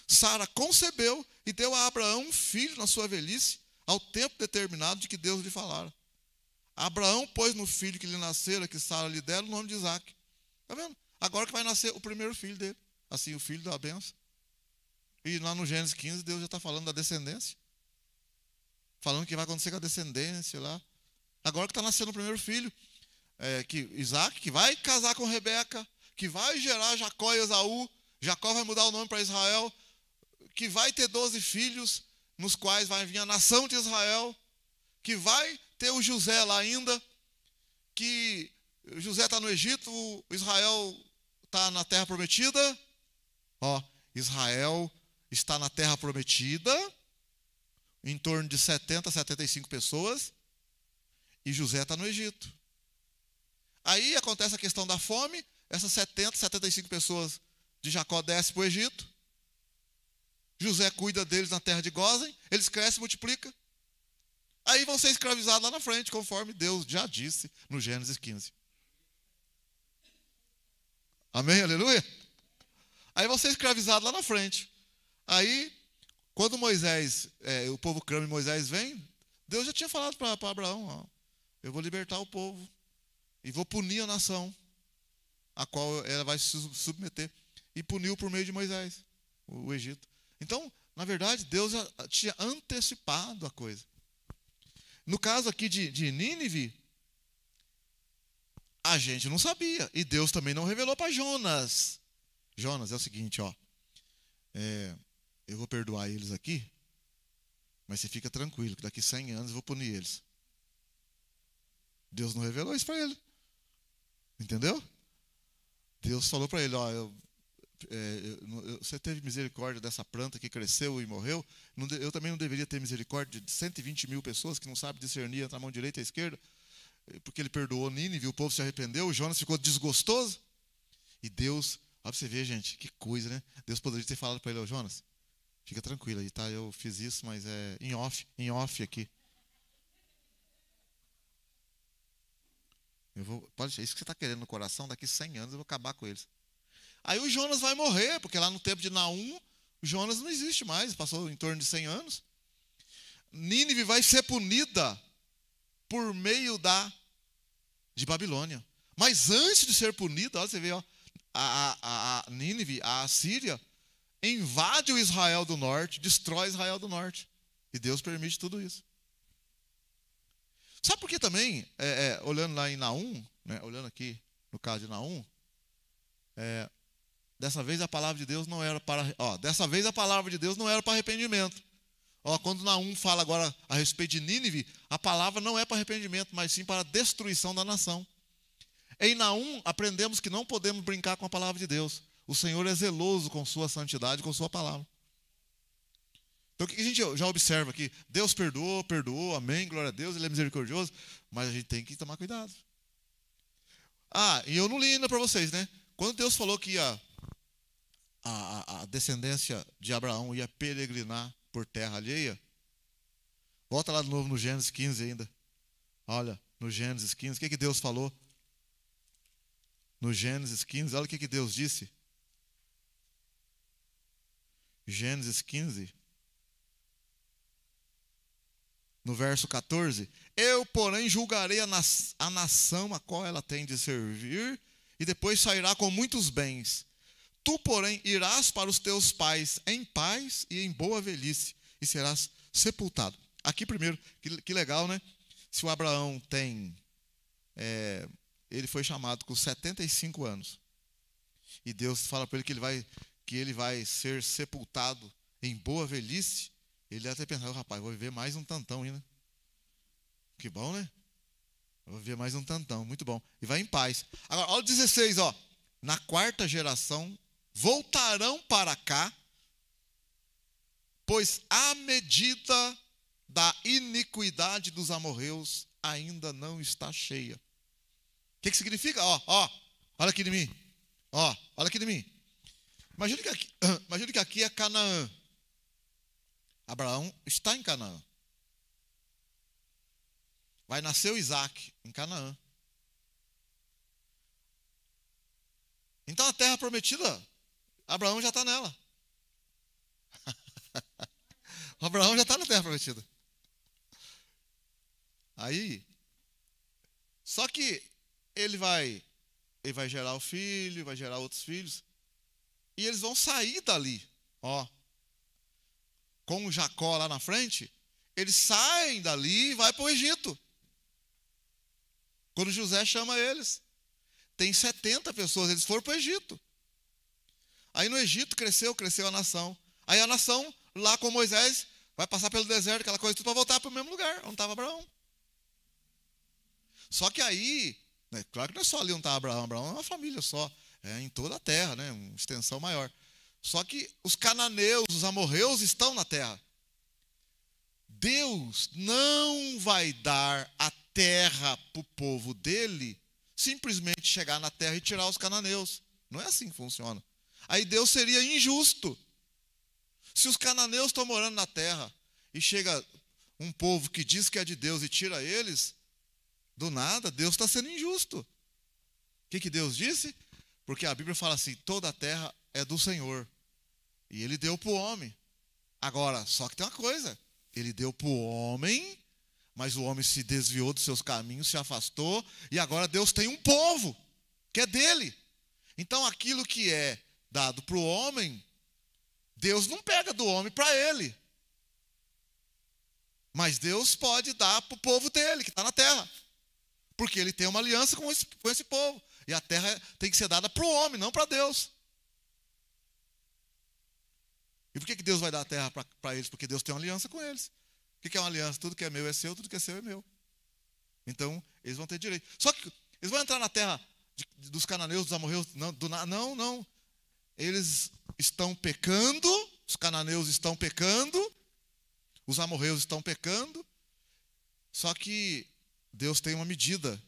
Sara concebeu e deu a Abraão um filho na sua velhice, ao tempo determinado de que Deus lhe falara. Abraão pôs no filho que lhe nascera, que Sara lhe dera, o nome de Isaque. Está vendo? Agora que vai nascer o primeiro filho dele. Assim, o filho da bênção. E lá no Gênesis 15, Deus já está falando da descendência. Falando que vai acontecer com a descendência lá. Agora que está nascendo o primeiro filho. Que Isaque, que vai casar com Rebeca, que vai gerar Jacó e Esaú. Jacó vai mudar o nome para Israel. Que vai ter 12 filhos, nos quais vai vir a nação de Israel, que vai ter o José lá ainda, que José está no Egito, Israel está na terra prometida. Ó, Israel está na terra prometida, em torno de 70, 75 pessoas, e José está no Egito. Aí acontece a questão da fome, essas 70, 75 pessoas de Jacó descem para o Egito, José cuida deles na terra de Gósen, eles crescem e multiplicam. Aí vão ser escravizados lá na frente, conforme Deus já disse no Gênesis 15. Amém? Aleluia? Aí vão ser escravizados lá na frente. Aí, quando Moisés, o povo clama e Moisés vem, Deus já tinha falado para Abraão, ó, eu vou libertar o povo e vou punir a nação a qual ela vai se submeter. E puniu por meio de Moisés, o Egito. Então, na verdade, Deus já tinha antecipado a coisa. No caso aqui de Nínive, a gente não sabia. E Deus também não revelou para Jonas. Jonas, é o seguinte, ó. Eu vou perdoar eles aqui, mas você fica tranquilo, que daqui 100 anos eu vou punir eles. Deus não revelou isso para ele. Entendeu? Deus falou para ele, ó, você teve misericórdia dessa planta que cresceu e morreu, eu também não deveria ter misericórdia de 120 mil pessoas que não sabem discernir entre a mão direita e a esquerda, porque ele perdoou Nínive, o povo se arrependeu, o Jonas ficou desgostoso, e Deus, ó, pra você ver, gente, que coisa, né? Deus poderia ter falado para ele, ó, Jonas, fica tranquilo aí, tá? Eu fiz isso, mas é em off aqui. Pode ser isso que você está querendo no coração, daqui 100 anos eu vou acabar com eles. Aí o Jonas vai morrer, porque lá no tempo de Naum, o Jonas não existe mais, passou em torno de 100 anos. Nínive vai ser punida por meio de Babilônia. Mas antes de ser punida, olha, você vê, ó, a Nínive, a Assíria, invade o Israel do norte, destrói Israel do norte. E Deus permite tudo isso. Sabe por que também, olhando lá em Naum, né, olhando aqui no caso de Naum, dessa vez a palavra de Deus não era para, dessa vez a palavra de Deus não era para arrependimento. Quando Naum fala agora a respeito de Nínive, a palavra não é para arrependimento, mas sim para a destruição da nação. Em Naum aprendemos que não podemos brincar com a palavra de Deus. O Senhor é zeloso com sua santidade, com sua palavra. Então o que a gente já observa aqui? Deus perdoou, amém, glória a Deus, Ele é misericordioso, mas a gente tem que tomar cuidado. E eu não li ainda para vocês, né? Quando Deus falou que a descendência de Abraão ia peregrinar por terra alheia, volta lá de novo no Gênesis 15 ainda. Olha, no Gênesis 15, o que Deus falou? No Gênesis 15, olha o que Deus disse. Gênesis 15, no verso 14. Eu, porém, julgarei a nação a qual ela tem de servir, e depois sairá com muitos bens. Tu, porém, irás para os teus pais em paz e em boa velhice, e serás sepultado. Aqui primeiro, que legal, né? Se o Abraão tem, ele foi chamado com 75 anos, e Deus fala para ele que ele vai ser sepultado em boa velhice, ele deve ter pensado, rapaz, vou viver mais um tantão ainda. Que bom, né? Vou viver mais um tantão, muito bom. E vai em paz. Agora, olha o 16, ó. Na quarta geração, voltarão para cá, pois a medida da iniquidade dos amorreus ainda não está cheia. O que significa? Olha aqui de mim. Olha aqui de mim. Imagina que aqui é Canaã. Abraão está em Canaã. Vai nascer o Isaac em Canaã. Então a terra prometida, Abraão já está nela. Abraão já está na terra prometida. Aí, só que ele vai gerar o filho, vai gerar outros filhos, e eles vão sair dali, com o Jacó lá na frente, eles saem dali e vai para o Egito. Quando José chama eles, tem 70 pessoas, eles foram para o Egito. Aí no Egito cresceu a nação. Aí a nação, lá com Moisés, vai passar pelo deserto, aquela coisa, tudo para voltar para o mesmo lugar, onde estava Abraão. Só que aí, claro que não é só ali onde estava Abraão, Abraão é uma família só, em toda a terra, né, uma extensão maior. Só que os cananeus, os amorreus estão na terra. Deus não vai dar a terra para o povo dele, simplesmente chegar na terra e tirar os cananeus. Não é assim que funciona. Aí Deus seria injusto. Se os cananeus estão morando na terra e chega um povo que diz que é de Deus e tira eles, do nada, Deus está sendo injusto. O que Deus disse? Porque a Bíblia fala assim, toda a terra é do Senhor. E ele deu para o homem. Agora, só que tem uma coisa. Ele deu para o homem, mas o homem se desviou dos seus caminhos, se afastou, e agora Deus tem um povo, que é dele. Então, aquilo que é dado para o homem, Deus não pega do homem para ele. Mas Deus pode dar para o povo dele, que está na terra. Porque ele tem uma aliança com esse povo. E a terra tem que ser dada para o homem, não para Deus. E por que Deus vai dar a terra para eles? Porque Deus tem uma aliança com eles. O que é uma aliança? Tudo que é meu é seu, tudo que é seu é meu. Então, eles vão ter direito. Só que eles vão entrar na terra dos cananeus, dos amorreus. Não. Eles estão pecando, os cananeus estão pecando, os amorreus estão pecando. Só que Deus tem uma medida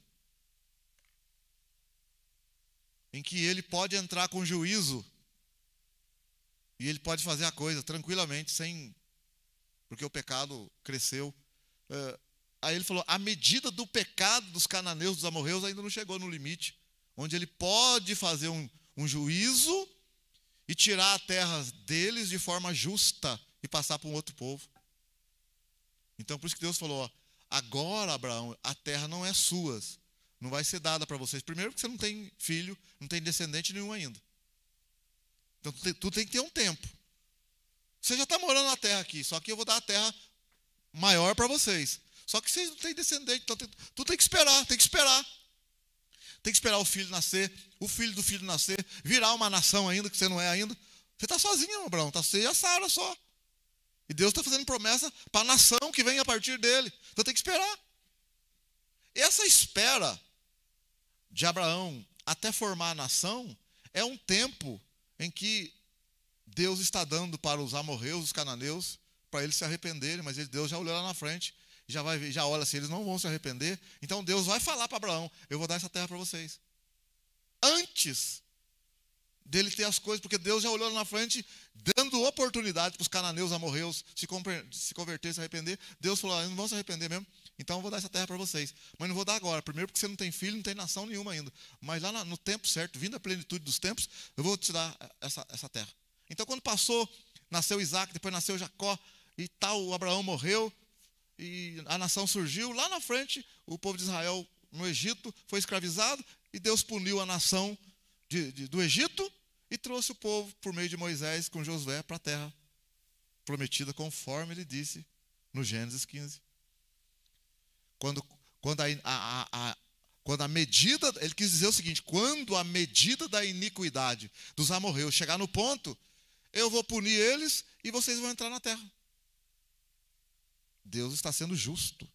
em que ele pode entrar com juízo e ele pode fazer a coisa tranquilamente, porque o pecado cresceu. Aí ele falou, a medida do pecado dos cananeus, dos amorreus, ainda não chegou no limite, onde ele pode fazer um juízo e tirar a terra deles de forma justa e passar para um outro povo. Então, por isso que Deus falou, ó, agora, Abraão, a terra não é sua, não vai ser dada para vocês. Primeiro porque você não tem filho, não tem descendente nenhum ainda. Então, tu tem que ter um tempo. Você já está morando na terra aqui, só que eu vou dar a terra maior para vocês. Só que vocês não têm descendente, então tu tem que esperar, tem que esperar. Tem que esperar o filho nascer, o filho do filho nascer, virar uma nação ainda, que você não é ainda. Você está sozinho, Abraão, está você e a Sara só. E Deus está fazendo promessa para a nação que vem a partir dele. Então tem que esperar. Essa espera de Abraão até formar a nação é um tempo em que Deus está dando para os amorreus, os cananeus, para eles se arrependerem, mas Deus já olhou lá na frente, já olha se eles não vão se arrepender. Então Deus vai falar para Abraão, eu vou dar essa terra para vocês. Antes dele ter as coisas, porque Deus já olhou lá na frente, dando oportunidade para os cananeus, amorreus se converter, se arrepender. Deus falou, eles não vão se arrepender mesmo, então eu vou dar essa terra para vocês. Mas não vou dar agora, primeiro porque você não tem filho, não tem nação nenhuma ainda. Mas lá no tempo certo, vindo a plenitude dos tempos, eu vou te dar essa terra. Então quando passou, nasceu Isaac, depois nasceu Jacó, e tal, o Abraão morreu, e a nação surgiu. Lá na frente, o povo de Israel no Egito foi escravizado, e Deus puniu a nação do Egito, e trouxe o povo, por meio de Moisés, com Josué, para a terra prometida, conforme ele disse no Gênesis 15. Quando a medida, ele quis dizer o seguinte, quando a medida da iniquidade dos amorreus chegar no ponto, eu vou punir eles e vocês vão entrar na terra. Deus está sendo justo.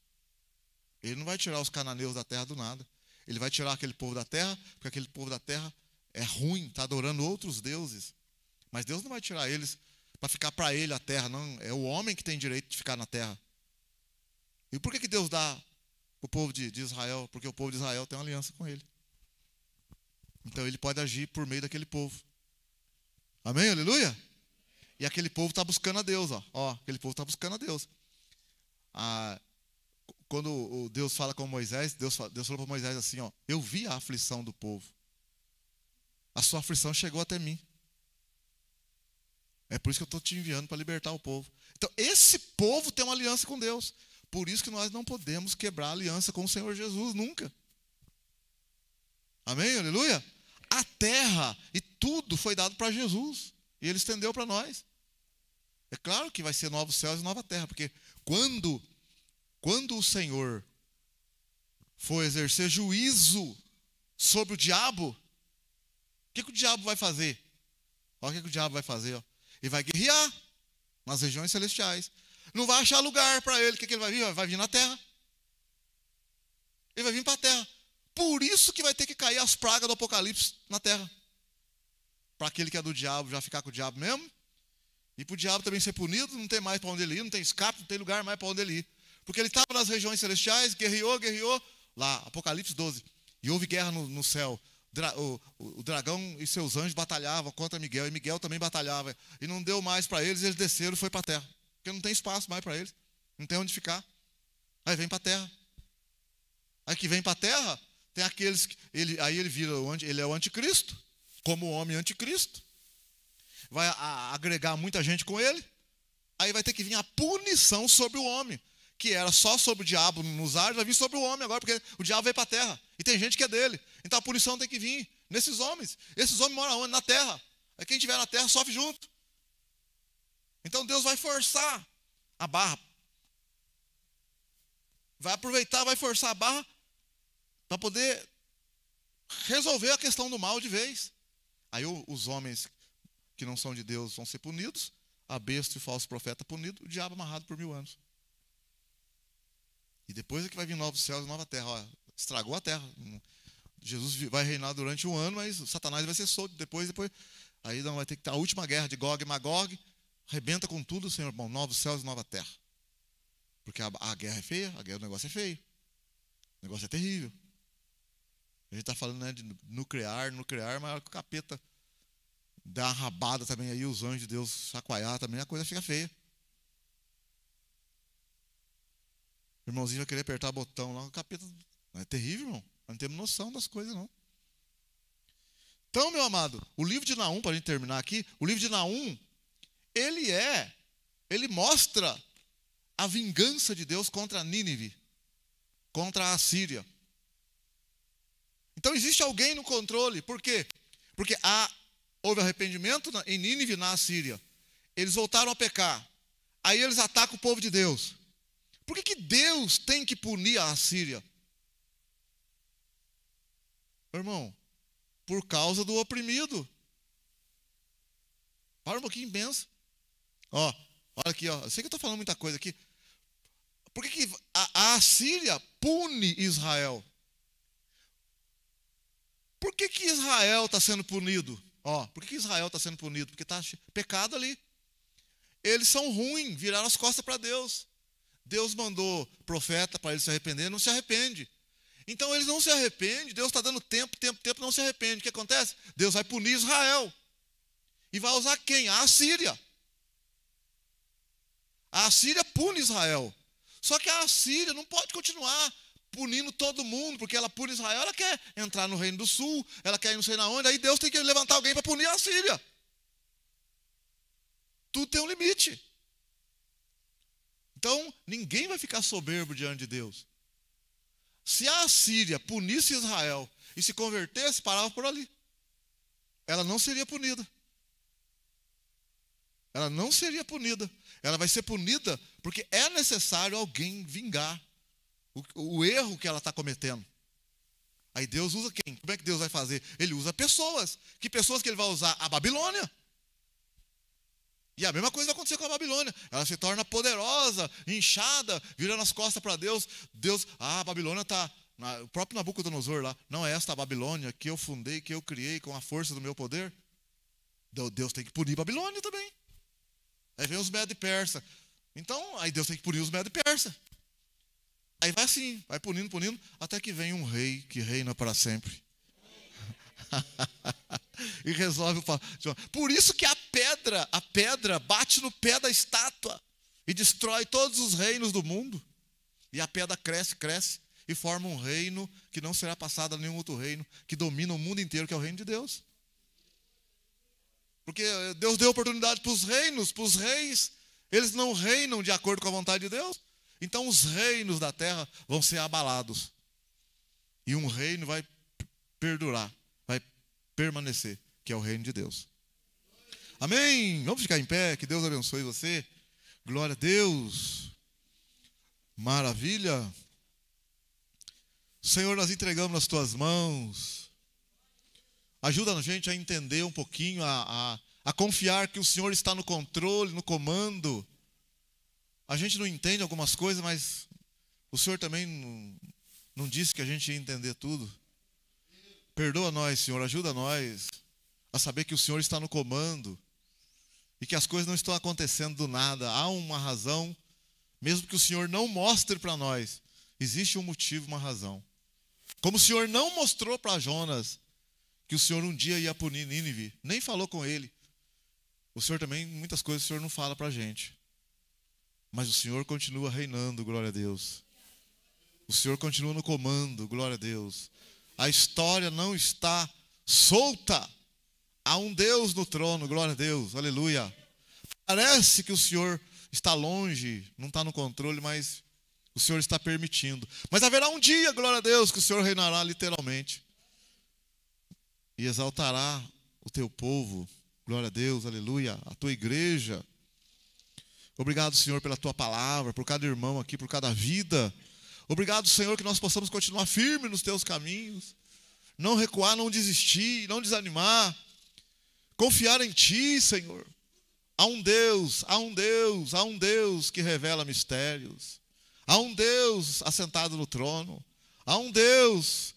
Ele não vai tirar os cananeus da terra do nada. Ele vai tirar aquele povo da terra, porque aquele povo da terra é ruim, está adorando outros deuses. Mas Deus não vai tirar eles para ficar para ele a terra, não. É o homem que tem direito de ficar na terra. E por que Deus dá o povo de Israel? Porque o povo de Israel tem uma aliança com ele. Então ele pode agir por meio daquele povo. Amém? Aleluia? E aquele povo está buscando a Deus. Aquele povo está buscando a Deus. Quando Deus fala com Moisés, Deus falou para Moisés assim, eu vi a aflição do povo. A sua aflição chegou até mim. É por isso que eu estou te enviando para libertar o povo. Então, esse povo tem uma aliança com Deus. Por isso que nós não podemos quebrar a aliança com o Senhor Jesus, nunca. Amém? Aleluia? A terra e tudo foi dado para Jesus. E Ele estendeu para nós. É claro que vai ser novos céus e nova terra. Porque quando o Senhor for exercer juízo sobre o diabo, o que o diabo vai fazer? Olha o que o diabo vai fazer. Ele vai guerrear nas regiões celestiais. Não vai achar lugar para ele. O que ele vai vir? Vai vir na terra. Ele vai vir para a terra. Por isso que vai ter que cair as pragas do Apocalipse na terra. para aquele que é do diabo já ficar com o diabo mesmo, e para o diabo também ser punido, não tem mais para onde ele ir, não tem escape, não tem lugar mais para onde ele ir. Porque ele estava nas regiões celestiais, guerreou, lá, Apocalipse 12, e houve guerra no céu. O dragão e seus anjos batalhavam contra Miguel, e Miguel também batalhava, e não deu mais para eles, eles desceram e foi para a terra, porque não tem espaço mais para eles, não tem onde ficar. Aí vem para a terra. Aí que vem para a terra, tem aqueles, aí ele vira, ele é o anticristo, como o homem anticristo, vai agregar muita gente com ele, aí vai ter que vir a punição sobre o homem, que era só sobre o diabo nos ares, vai vir sobre o homem agora, porque o diabo veio para a terra, e tem gente que é dele, então a punição tem que vir nesses homens. Esses homens moram onde? Na terra. Aí quem estiver na terra sofre junto. Então Deus vai forçar a barra, vai aproveitar, vai forçar a barra, para poder resolver a questão do mal de vez. Aí os homens que não são de Deus vão ser punidos, a besta e o falso profeta punido, o diabo amarrado por 1000 anos. E depois é que vai vir novos céus e nova terra. Ó, estragou a terra. Jesus vai reinar durante 1 ano, mas Satanás vai ser solto. Depois, aí não vai ter que ter a última guerra de Gog e Magog. Arrebenta com tudo, Senhor bom, novos céus e nova terra. Porque a guerra é feia, o negócio é feio. O negócio é terrível. A gente está falando, né, de nuclear, mas o capeta dá uma rabada também aí, os anjos de Deus chacoalhar também, a coisa fica feia. O irmãozinho vai querer apertar o botão lá, o capeta. É terrível, irmão. Nós não temos noção das coisas, não. Então, meu amado, o livro de Naum, para a gente terminar aqui, o livro de Naum, ele mostra a vingança de Deus contra Nínive, contra a Assíria. Então existe alguém no controle. Por quê? Porque houve arrependimento em Nínive, na Assíria. Eles voltaram a pecar. Aí eles atacam o povo de Deus. Por que Deus tem que punir a Assíria? Irmão, por causa do oprimido. Para um pouquinho, pensa. Ó, olha aqui, ó. Eu sei que eu estou falando muita coisa aqui. Por que a Assíria pune Israel? Por que Israel está sendo punido? Ó, por que Israel está sendo punido? Porque está pecado ali. Eles são ruins, viraram as costas para Deus. Deus mandou profeta para eles se arrepender, não se arrepende. Então eles não se arrependem, Deus está dando tempo, não se arrepende. O que acontece? Deus vai punir Israel. E vai usar quem? A Assíria. A Assíria pune Israel. Só que a Assíria não pode continuar punindo todo mundo, porque ela pune Israel, ela quer entrar no Reino do Sul, ela quer ir não sei na onde, aí Deus tem que levantar alguém para punir a Assíria. Tudo tem um limite. Então, ninguém vai ficar soberbo diante de Deus. Se a Assíria punisse Israel e se convertesse, parava por ali. Ela não seria punida. Ela não seria punida. Ela vai ser punida porque é necessário alguém vingar o erro que ela está cometendo. Aí Deus usa quem? Como é que Deus vai fazer? Ele usa pessoas. Que pessoas que ele vai usar? A Babilônia. E a mesma coisa vai acontecer com a Babilônia. Ela se torna poderosa, inchada, virando as costas para Deus. A Babilônia está... O próprio Nabucodonosor lá. Não é esta a Babilônia que eu fundei, que eu criei com a força do meu poder? Deus tem que punir a Babilônia também. Aí vem os Medo e Persa. Então, aí Deus tem que punir os Medo e Persa. Aí vai assim, vai punindo, até que vem um rei que reina para sempre. E resolve o problema. Por isso que a pedra bate no pé da estátua e destrói todos os reinos do mundo. E a pedra cresce e forma um reino que não será passado a nenhum outro reino, que domina o mundo inteiro, que é o reino de Deus. Porque Deus deu oportunidade para os reinos, para os reis. Eles não reinam de acordo com a vontade de Deus. Então os reinos da terra vão ser abalados. E um reino vai perdurar, vai permanecer, que é o reino de Deus. Amém? Vamos ficar em pé, que Deus abençoe você. Glória a Deus. Maravilha. Senhor, nós entregamos nas tuas mãos. Ajuda a gente a entender um pouquinho, a confiar que o Senhor está no controle, no comando. A gente não entende algumas coisas, mas o Senhor também não disse que a gente ia entender tudo. Perdoa nós, Senhor, ajuda nós a saber que o Senhor está no comando e que as coisas não estão acontecendo do nada. Há uma razão, mesmo que o Senhor não mostre para nós, existe um motivo, uma razão. Como o Senhor não mostrou para Jonas que o Senhor um dia ia punir Nínive, nem falou com ele. O Senhor também, muitas coisas o Senhor não fala para a gente. Mas o Senhor continua reinando, glória a Deus. O Senhor continua no comando, glória a Deus. A história não está solta. Há um Deus no trono, glória a Deus, aleluia. Parece que o Senhor está longe, não está no controle, mas o Senhor está permitindo. Mas haverá um dia, glória a Deus, que o Senhor reinará literalmente. E exaltará o teu povo, glória a Deus, aleluia, a tua igreja. Obrigado, Senhor, pela tua palavra, por cada irmão aqui, por cada vida. Obrigado, Senhor, que nós possamos continuar firmes nos teus caminhos. Não recuar, não desistir, não desanimar. Confiar em ti, Senhor. Há um Deus, há um Deus, há um Deus que revela mistérios. Há um Deus assentado no trono. Há um Deus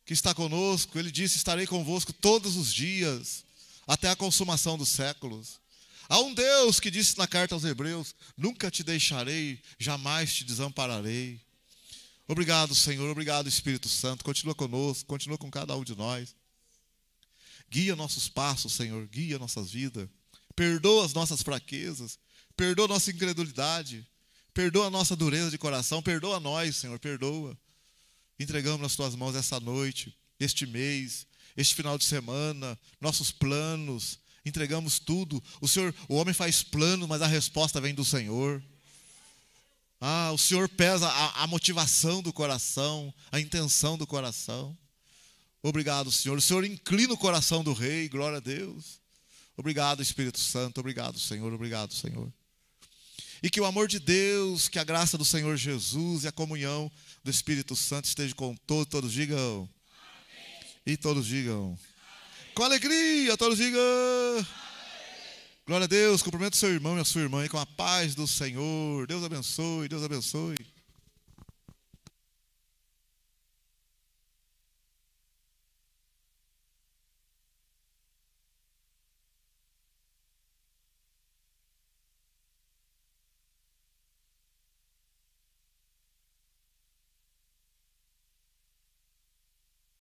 que está conosco. Ele disse, estarei convosco todos os dias, até a consumação dos séculos. Há um Deus que disse na carta aos Hebreus, nunca te deixarei, jamais te desampararei. Obrigado, Senhor, obrigado, Espírito Santo. Continua conosco, continua com cada um de nós. Guia nossos passos, Senhor, guia nossas vidas. Perdoa as nossas fraquezas, perdoa a nossa incredulidade, perdoa a nossa dureza de coração, perdoa nós, Senhor, perdoa. Entregamos nas tuas mãos essa noite, este mês, este final de semana, nossos planos, entregamos tudo. O homem faz plano, mas a resposta vem do Senhor. O Senhor pesa a motivação do coração, a intenção do coração. Obrigado, Senhor. O Senhor inclina o coração do rei, glória a Deus. Obrigado, Espírito Santo. Obrigado, Senhor. Obrigado, Senhor. E que o amor de Deus, que a graça do Senhor Jesus e a comunhão do Espírito Santo esteja com todos. Todos digam. Amém. E todos digam. Amém. Com alegria, todos digam. Amém. Glória a Deus. Cumprimento seu irmão e a sua irmã e com a paz do Senhor. Deus abençoe, Deus abençoe.